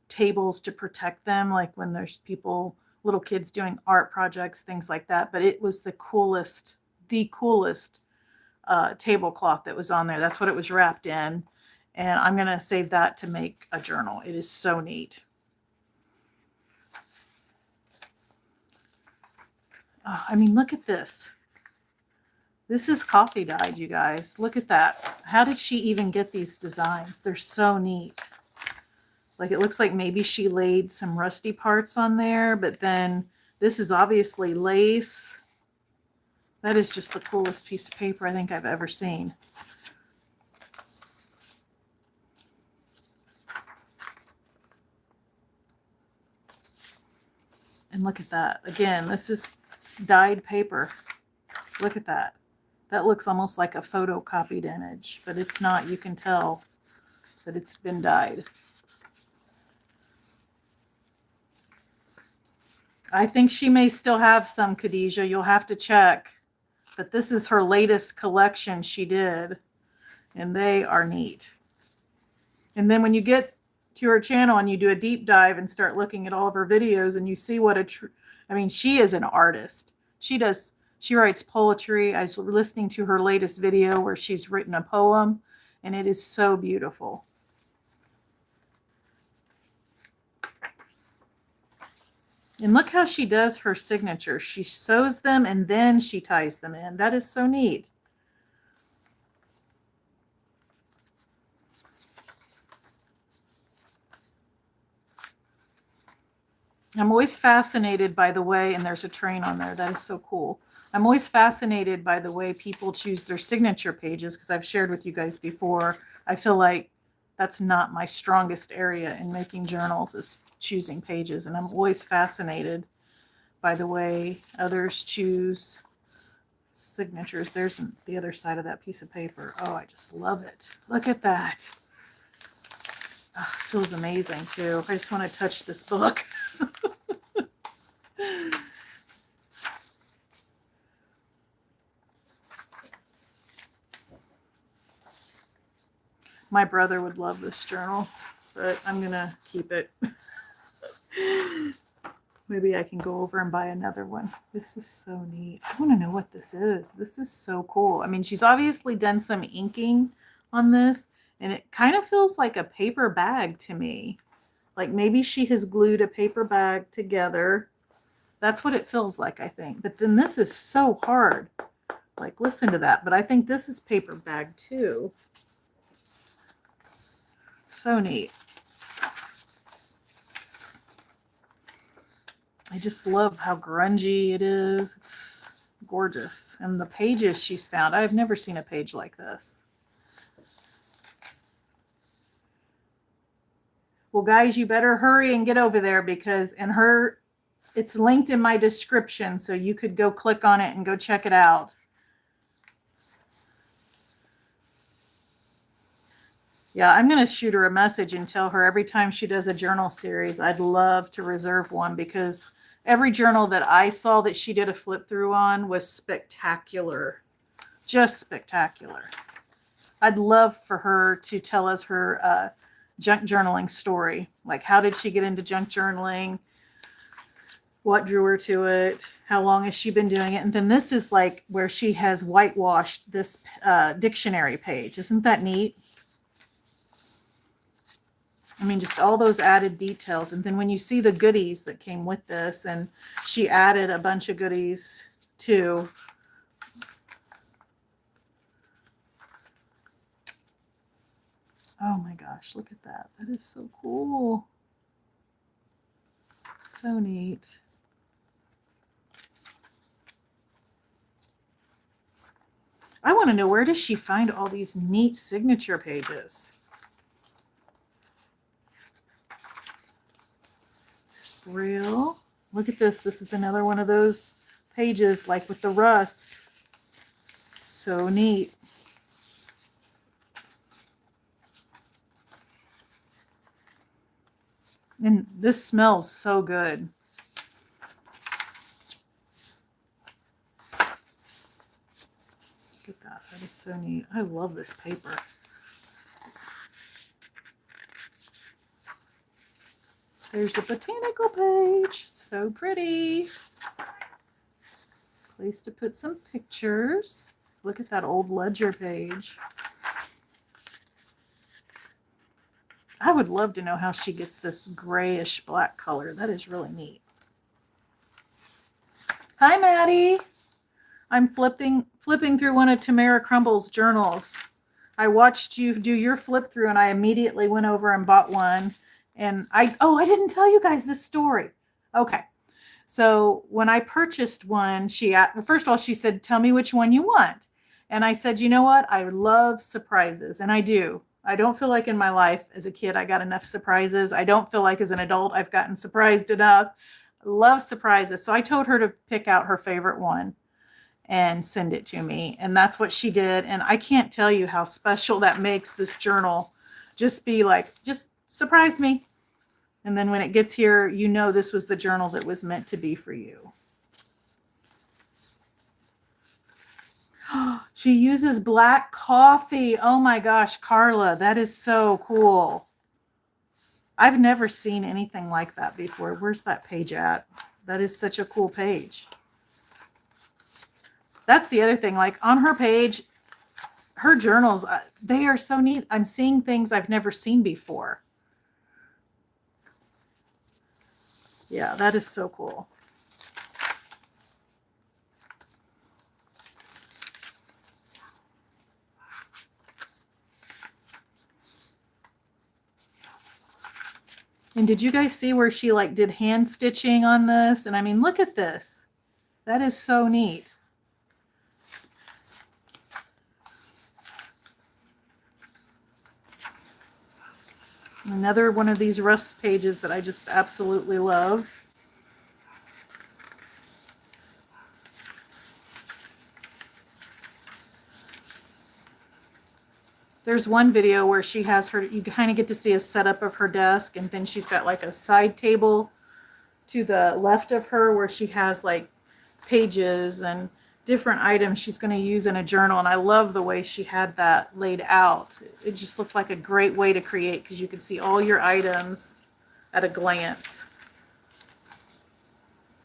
tables to protect them, like when there's people, little kids doing art projects, things like that. But it was the coolest tablecloth that was on there. That's what it was wrapped in. And I'm going to save that to make a journal. It is so neat. Oh, I mean, look at this. This is coffee dyed, you guys. Look at that. How did she even get these designs? They're so neat. Like it looks like maybe she laid some rusty parts on there, but then this is obviously lace. That is just the coolest piece of paper I think I've ever seen. And look at that. Again, this is dyed paper. Look at that. That looks almost like a photocopied image, but it's not. You can tell that it's been dyed. I think she may still have some, Khadijah. You'll have to check. But this is her latest collection she did, and they are neat. And then when you get to her channel and you do a deep dive and start looking at all of her videos and you see what I mean, she is an artist. She writes poetry. I was listening to her latest video where she's written a poem, and it is so beautiful. And look how she does her signature. She sews them and then she ties them in. That is so neat. I'm always fascinated by the way, and there's a train on there. That is so cool. I'm always fascinated by the way people choose their signature pages because I've shared with you guys before. I feel like that's not my strongest area in making journals is choosing pages. And I'm always fascinated by the way others choose signatures. There's the other side of that piece of paper. Oh, I just love it. Look at that. Oh, it feels amazing too. I just want to touch this book. My brother would love this journal, but I'm going to keep it. Maybe I can go over and buy another one. This is so neat. I want to know what this is. This is so cool. I mean, she's obviously done some inking on this, and it kind of feels like a paper bag to me. Like maybe she has glued a paper bag together. That's what it feels like, I think. But then this is so hard. Like, listen to that. But I think this is paper bag too. So neat. I just love how grungy it is. It's gorgeous. And the pages she's found, I've never seen a page like this. Well, guys, you better hurry and get over there because it's linked in my description, so you could go click on it and go check it out. Yeah, I'm going to shoot her a message and tell her every time she does a journal series, I'd love to reserve one because every journal that I saw that she did a flip through on was spectacular. Just spectacular. I'd love for her to tell us her junk journaling story. Like, how did she get into junk journaling? What drew her to it? How long has she been doing it? And then this is like where she has whitewashed this dictionary page. Isn't that neat? I mean, just all those added details. And then when you see the goodies that came with this, and she added a bunch of goodies too. Oh my gosh, look at that. That is so cool. So neat. I want to know, where does she find all these neat signature pages? Real. Look at this. This is another one of those pages like with the rust. So neat. And this smells so good. Look at that. That is so neat. I love this paper. There's the botanical page. It's so pretty. Place to put some pictures. Look at that old ledger page. I would love to know how she gets this grayish black color. That is really neat. Hi, Maddie. I'm flipping through one of Tamara Crumble's journals. I watched you do your flip through and I immediately went over and bought one. And I didn't tell you guys this story. Okay. So when I purchased one, first of all, she said, tell me which one you want. And I said, you know what? I love surprises. And I do. I don't feel like in my life as a kid, I got enough surprises. I don't feel like as an adult, I've gotten surprised enough. I love surprises. So I told her to pick out her favorite one and send it to me. And that's what she did. And I can't tell you how special that makes this journal. Just be like, just surprise me. And then when it gets here, you know this was the journal that was meant to be for you. She uses black coffee. Oh my gosh, Carla, that is so cool. I've never seen anything like that before. Where's that page at? That is such a cool page. That's the other thing. Like on her page, her journals, they are so neat. I'm seeing things I've never seen before. Yeah, that is so cool. And did you guys see where she like did hand stitching on this? And I mean, look at this. That is so neat. Another one of these Rust pages that I just absolutely love. There's one video where she has her, you kind of get to see a setup of her desk, and then she's got like a side table to the left of her where she has like pages and different items she's going to use in a journal. And I love the way she had that laid out. It just looked like a great way to create because you could see all your items at a glance.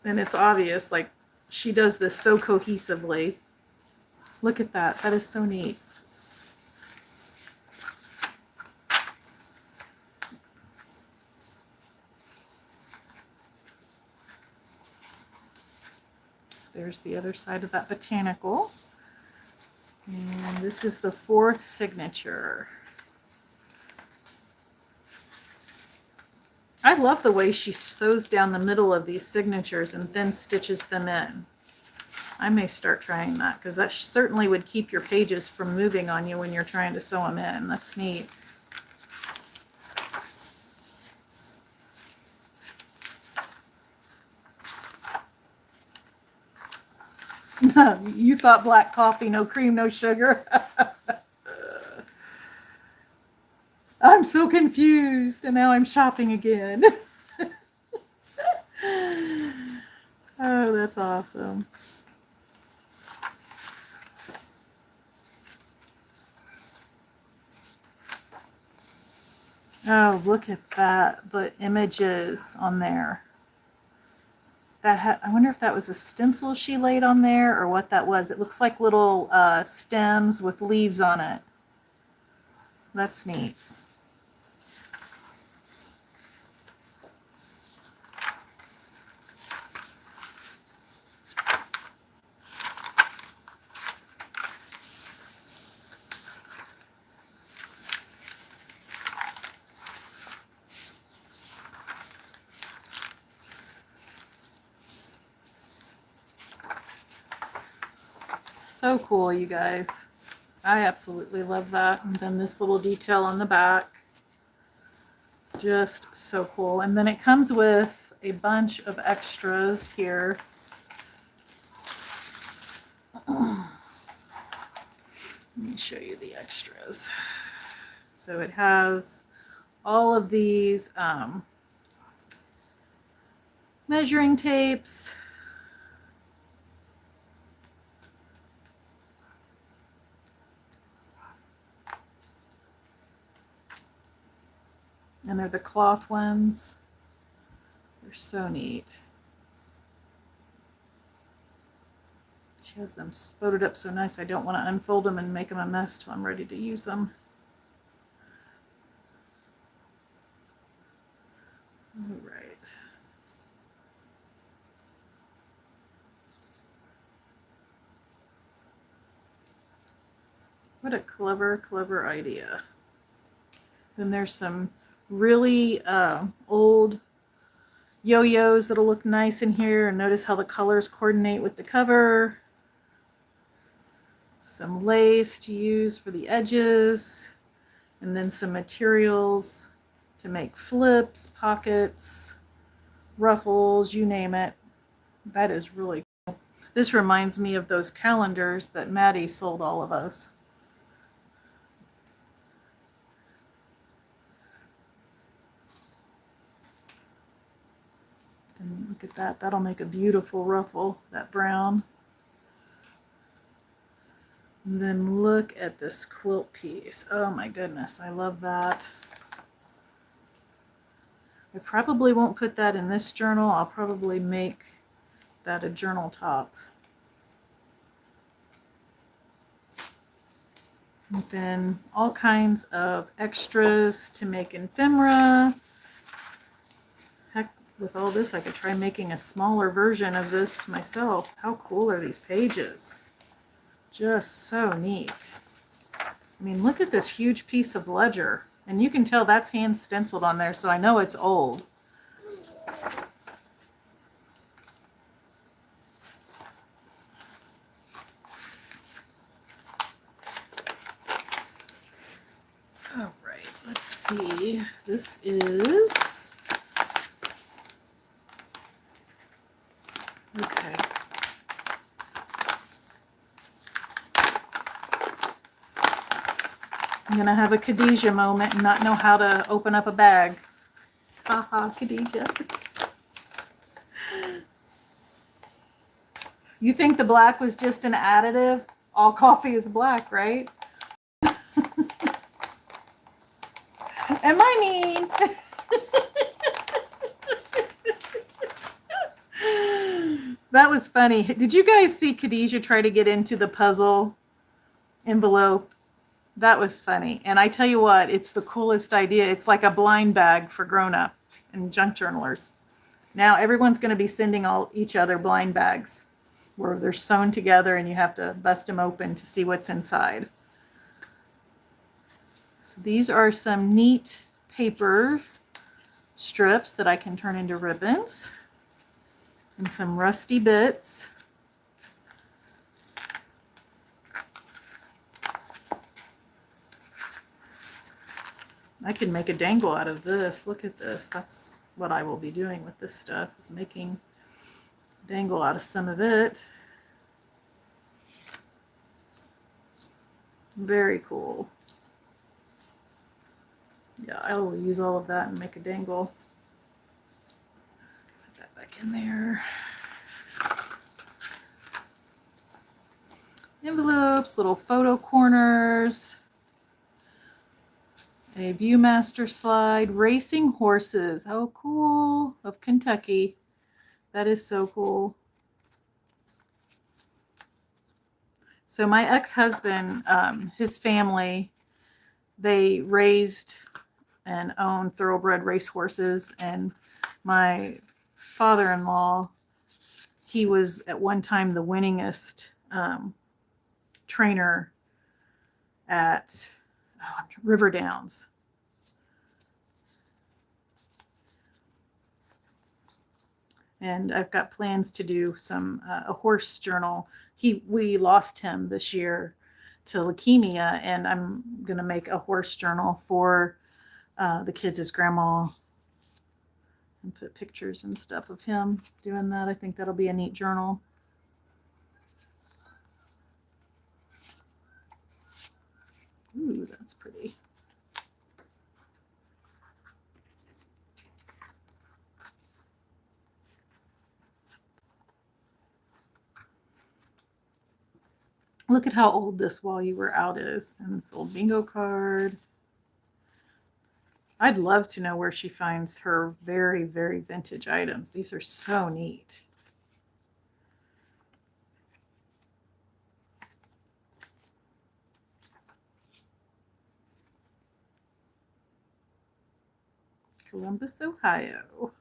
And it's obvious, like she does this so cohesively. Look at that. That is so neat. There's the other side of that botanical. And this is the 4th signature. I love the way she sews down the middle of these signatures and then stitches them in. I may start trying that because that certainly would keep your pages from moving on you when you're trying to sew them in. That's neat. You thought black coffee, no cream, no sugar. I'm so confused, and now I'm shopping again. Oh, that's awesome. Oh, look at that, the images on there. That I wonder if that was a stencil she laid on there or what that was. It looks like little stems with leaves on it. That's neat. So cool, you guys. I absolutely love that. And then this little detail on the back. Just so cool. And then it comes with a bunch of extras here. Let me show you the extras. So it has all of these measuring tapes. And they're the cloth ones. They're so neat. She has them loaded up so nice. I don't want to unfold them and make them a mess till I'm ready to use them. All right. What a clever, clever idea. Then there's some really old yo-yos that'll look nice in here, and notice how the colors coordinate with the cover. Some lace to use for the edges, and then some materials to make flips, pockets, ruffles, you name it. That is really cool. This reminds me of those calendars that Maddie sold all of us. And look at that. That'll make a beautiful ruffle, that brown. And then look at this quilt piece. Oh my goodness, I love that. I probably won't put that in this journal. I'll probably make that a journal top. And then all kinds of extras to make ephemera. Heck, with all this, I could try making a smaller version of this myself. How cool are these pages? Just so neat. I mean, look at this huge piece of ledger And you can tell that's hand stenciled on there, so I know it's old. All right, let's see. This is... Okay. I'm going to have a Khadijah moment and not know how to open up a bag. Haha, Khadijah. You think the black was just an additive? All coffee is black, right? Am I mean? That was funny. Did you guys see Khadijah try to get into the puzzle envelope? That was funny. And I tell you what, it's the coolest idea. It's like a blind bag for grown-up and junk journalers. Now everyone's going to be sending each other blind bags where they're sewn together and you have to bust them open to see what's inside. So these are some neat paper strips that I can turn into ribbons, and some rusty bits. I can make a dangle out of this. Look at this. That's what I will be doing with this stuff, is making a dangle out of some of it. Very cool. Yeah, I will use all of that and make a dangle. Put that back in there. Envelopes, little photo corners, a Viewmaster slide, racing horses. Oh, cool. Of Kentucky. That is so cool. So my ex-husband, his family, they raised and owned thoroughbred racehorses, and my father-in-law, he was at one time the winningest trainer at River Downs. And I've got plans to do some a horse journal. We lost him this year to leukemia, and I'm gonna make a horse journal for the kids' as grandma, and put pictures and stuff of him doing that. I think that'll be a neat journal. Ooh, that's pretty. Look at how old this While You Were Out is, and this old bingo card. I'd love to know where she finds her very, very vintage items. These are so neat. Columbus, Ohio.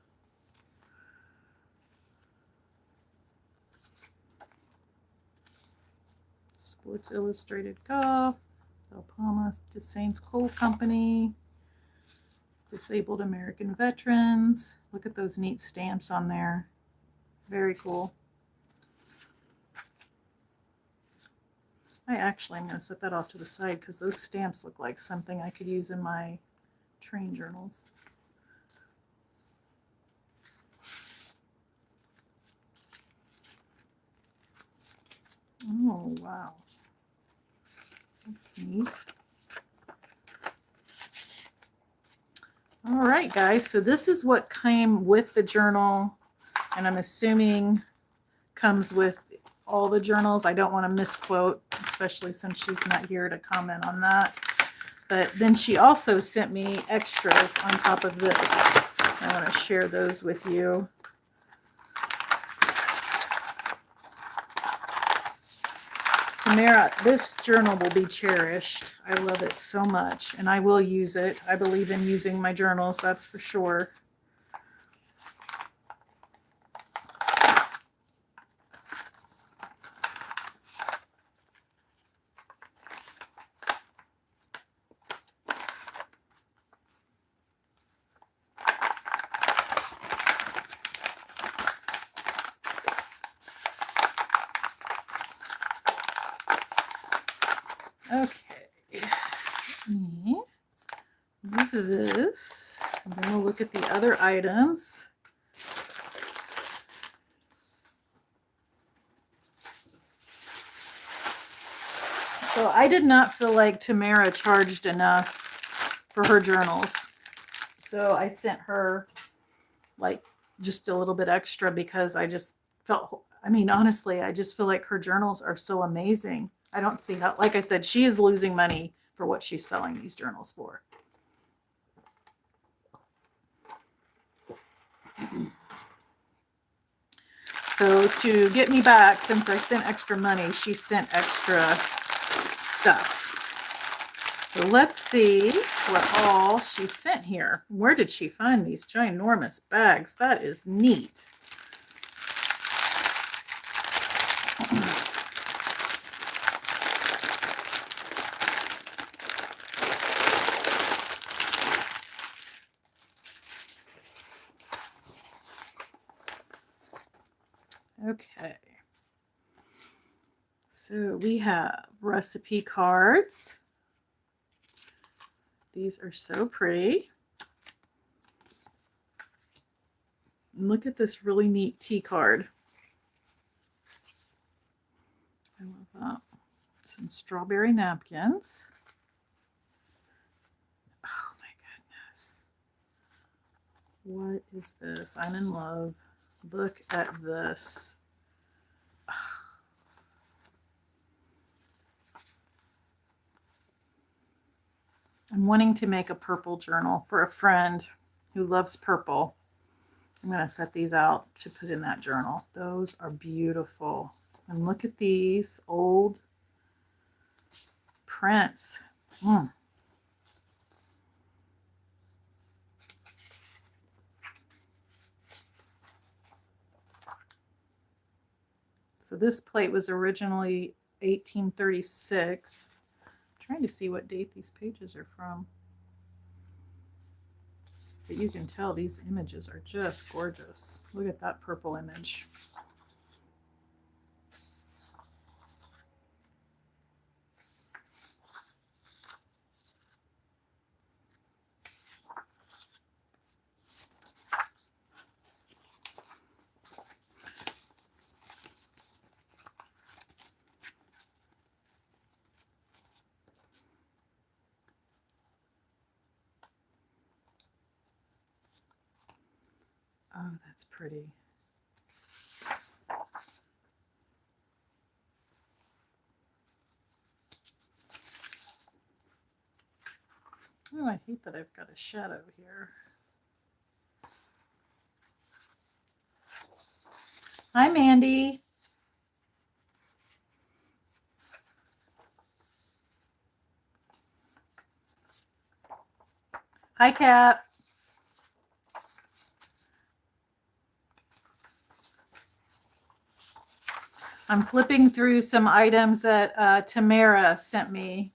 Sports Illustrated Golf, El Palmas DeSaints Coal Company, Disabled American Veterans. Look at those neat stamps on there. Very cool. I'm going to set that off to the side because those stamps look like something I could use in my train journals. Oh, wow. That's neat. All right, guys. So this is what came with the journal, and I'm assuming comes with all the journals. I don't want to misquote, especially since she's not here to comment on that. But then she also sent me extras on top of this. I want to share those with you. Tamara, this journal will be cherished. I love it so much, and I will use it. I believe in using my journals, that's for sure. Okay. Move this, and then we'll look at the other items. So I did not feel like Tamara charged enough for her journals. So I sent her like just a little bit extra because I just felt, I mean, honestly, I just feel like her journals are so amazing. I don't see how, like I said, she is losing money for what she's selling these journals for. So to get me back, since I sent extra money, she sent extra stuff. So let's see what all she sent here. Where did she find these ginormous bags? That is neat. Okay. So we have recipe cards. These are so pretty. And look at this really neat tea card. I love that. Some strawberry napkins. Oh my goodness. What is this? I'm in love. Look at this. I'm wanting to make a purple journal for a friend who loves purple. I'm going to set these out to put in that journal. Those are beautiful. And look at these old prints. So this plate was originally 1836. I'm trying to see what date these pages are from. But you can tell these images are just gorgeous. Look at that purple image. Oh, that's pretty. Oh, I hate that I've got a shadow here. Hi, Mandy. Hi, Cap. I'm flipping through some items that Tamara sent me.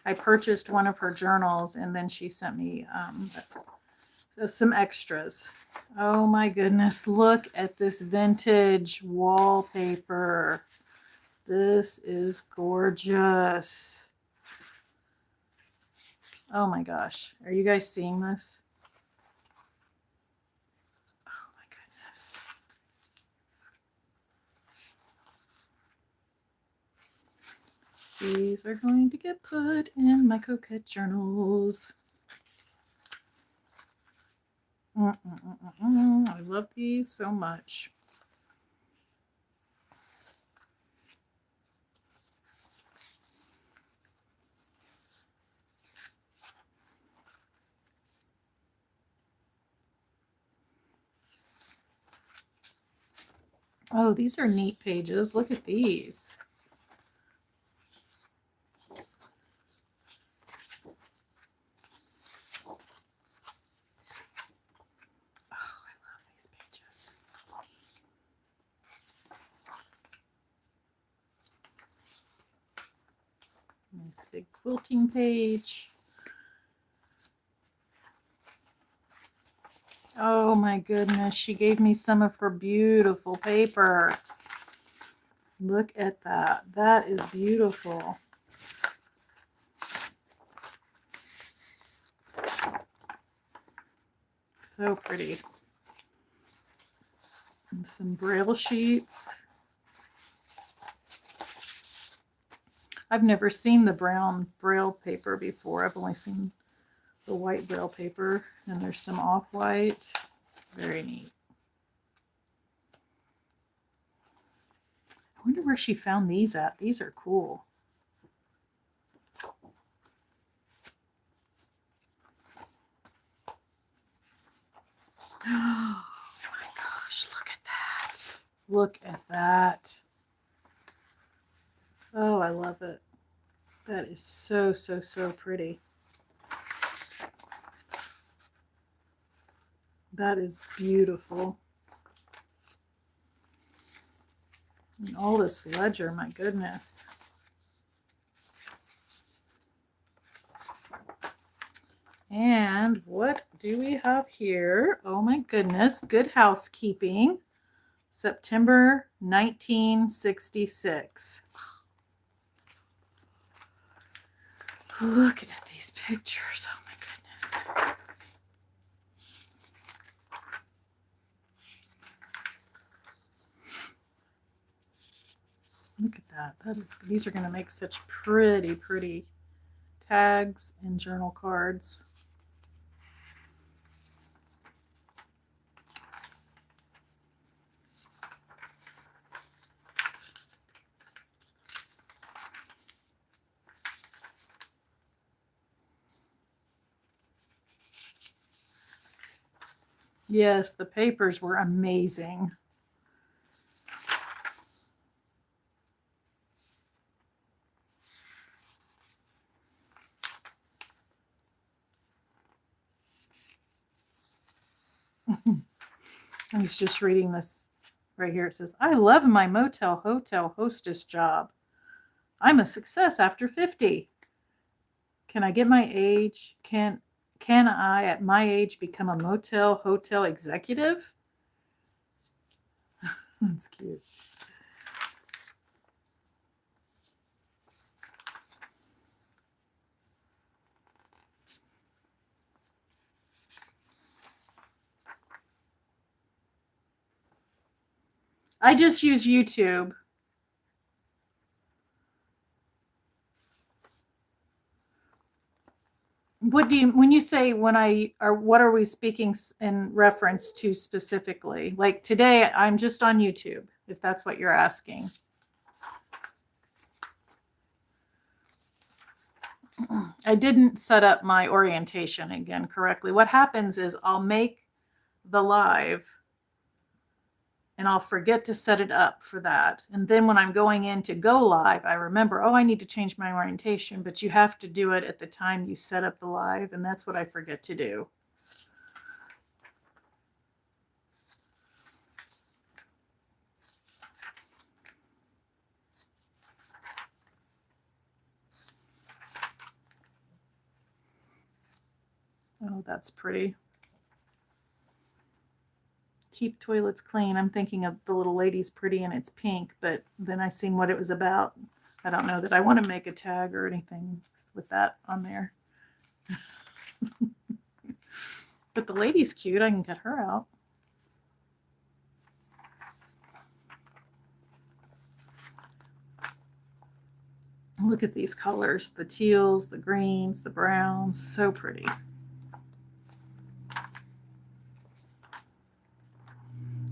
I purchased one of her journals and then she sent me some extras. Oh my goodness, look at this vintage wallpaper. This is gorgeous. Oh my gosh, are you guys seeing this? Oh my goodness. These are going to get put in my coquette journals. I love these so much. Oh, these are neat pages. Look at these. Nice big quilting page. Oh my goodness, she gave me some of her beautiful paper. Look at that. That is beautiful. So pretty. And some braille sheets. I've never seen the brown braille paper before. I've only seen the white braille paper. And there's some off-white. Very neat. I wonder where she found these at. These are cool. Oh my gosh, look at that. Look at that. Oh, I love it. That is so, so, so pretty. That is beautiful. And all this ledger, my goodness. And what do we have here? Oh my goodness, Good Housekeeping, September 1966. Look at these pictures. Oh my goodness. Look at that. These are going to make such pretty, pretty tags and journal cards. Yes, the papers were amazing. I was just reading this right here. It says, I love my motel hotel hostess job. I'm a success after 50. Can I get my age? Can I at my age become a motel hotel executive? That's cute. I just use YouTube. What do you, when you say what are we speaking in reference to specifically? Like today, I'm just on YouTube, if that's what you're asking. I didn't set up my orientation again correctly. What happens is I'll make the live and I'll forget to set it up for that. And then when I'm going in to go live, I remember, oh, I need to change my orientation, but you have to do it at the time you set up the live. And that's what I forget to do. Oh, that's pretty. Keep toilets clean. I'm thinking of the little lady's pretty and it's pink, but then I seen what it was about. I don't know that I want to make a tag or anything with that on there. But the lady's cute. I can cut her out. Look at these colors. The teals, the greens, the browns. So pretty.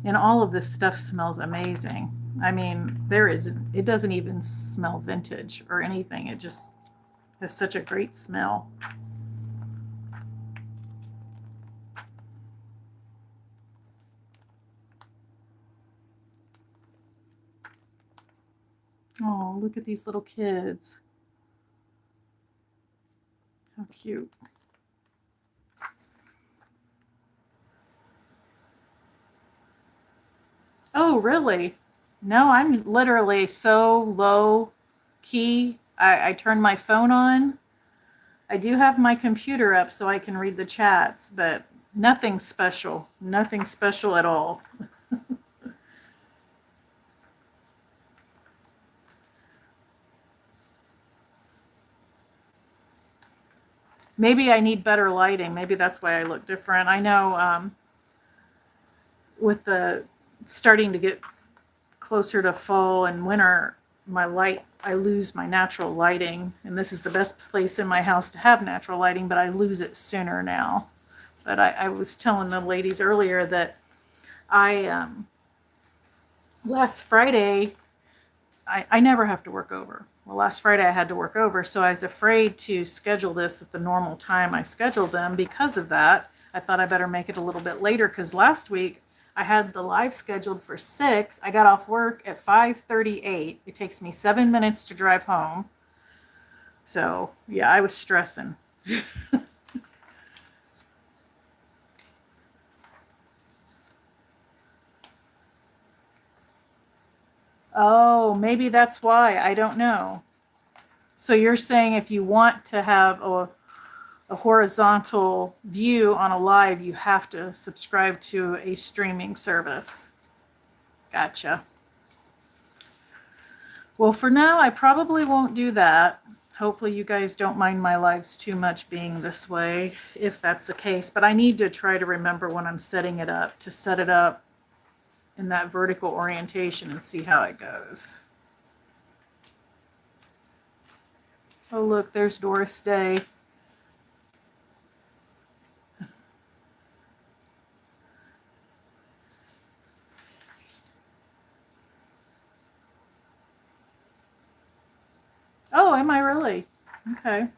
And all of this stuff smells amazing. I mean, it doesn't even smell vintage or anything. It just has such a great smell. Oh, look at these little kids. How cute. Oh, really? No, I'm literally so low key. I turn my phone on. I do have my computer up so I can read the chats, but nothing special. Nothing special at all. Maybe I need better lighting. Maybe that's why I look different. I know with the starting to get closer to fall and winter, I lose my natural lighting. And this is the best place in my house to have natural lighting, but I lose it sooner now. But I was telling the ladies earlier that I, last Friday, I never have to work over. Well, last Friday I had to work over, so I was afraid to schedule this at the normal time I scheduled them because of that. I thought I better make it a little bit later because last week I had the live scheduled for 6. I got off work at 5:38. It takes me 7 minutes to drive home. So, yeah, I was stressing. Oh, maybe that's why. I don't know. So you're saying if you want to have a horizontal view on a live, you have to subscribe to a streaming service. Gotcha. Well, for now, I probably won't do that. Hopefully you guys don't mind my lives too much being this way, if that's the case. But I need to try to remember when I'm setting it up to set it up in that vertical orientation and see how it goes. Oh, look, there's Doris Day. Oh, am I really? Okay.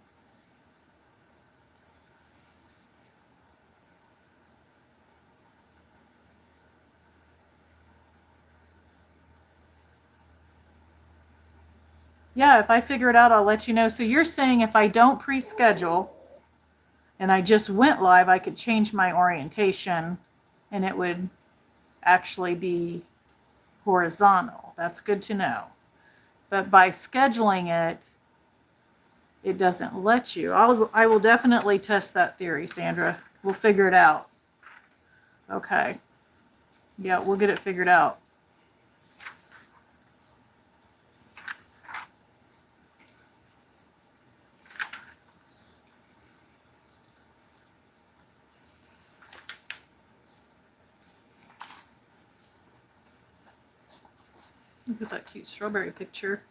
Yeah, if I figure it out, I'll let you know. So you're saying if I don't pre-schedule and I just went live, I could change my orientation and it would actually be horizontal. That's good to know. But by scheduling it, it doesn't let you. I will definitely test that theory, Sandra. We'll figure it out. Okay. Yeah, we'll get it figured out. Look at that cute strawberry picture.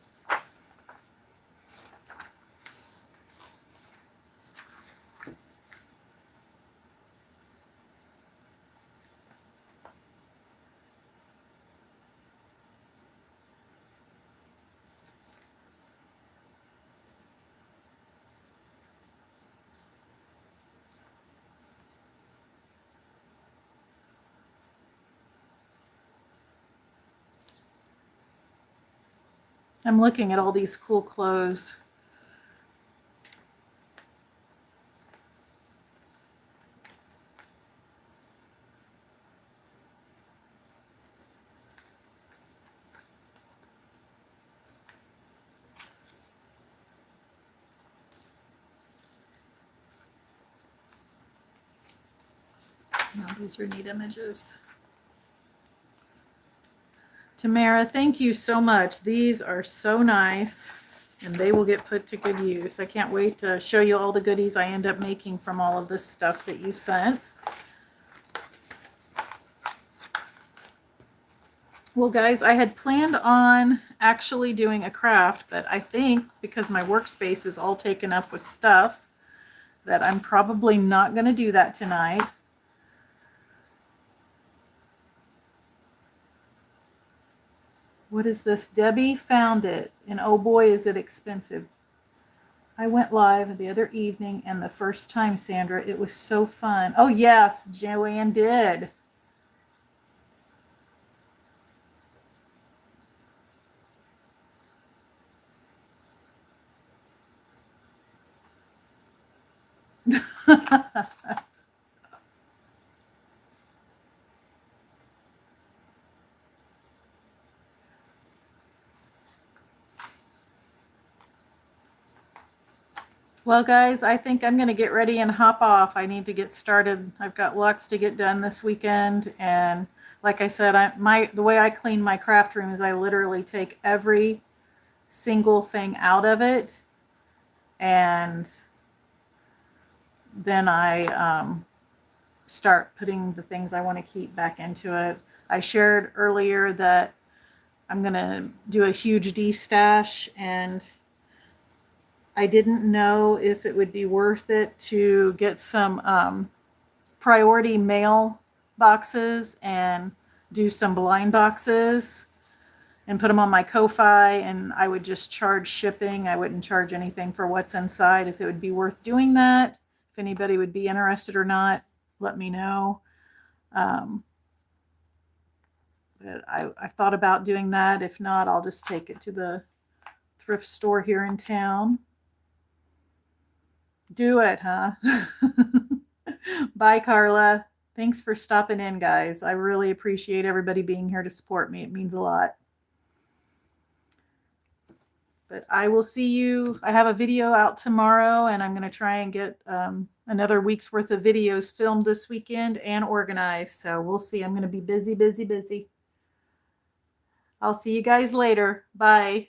I'm looking at all these cool clothes. Oh, these are neat images. Tamara, thank you so much. These are so nice and they will get put to good use. I can't wait to show you all the goodies I end up making from all of this stuff that you sent. Well, guys, I had planned on actually doing a craft, but I think because my workspace is all taken up with stuff that I'm probably not going to do that tonight. What is this? Debbie found it, and oh boy, is it expensive. I went live the other evening, and the first time, Sandra, it was so fun. Oh, yes, Joanne did. Well, guys, I think I'm going to get ready and hop off. I need to get started. I've got lots to get done this weekend. And like I said, the way I clean my craft room is I literally take every single thing out of it and then I start putting the things I want to keep back into it. I shared earlier that I'm going to do a huge de-stash, and I didn't know if it would be worth it to get some priority mail boxes and do some blind boxes and put them on my Ko-Fi, and I would just charge shipping. I wouldn't charge anything for what's inside. If it would be worth doing that, if anybody would be interested or not, let me know. But I thought about doing that. If not, I'll just take it to the thrift store here in town. Do it, huh? Bye, Carla. Thanks for stopping in, guys. I really appreciate everybody being here to support me. It means a lot. But I will see you. I have a video out tomorrow, and I'm going to try and get another week's worth of videos filmed this weekend and organized. So we'll see. I'm going to be busy, busy, busy. I'll see you guys later. Bye.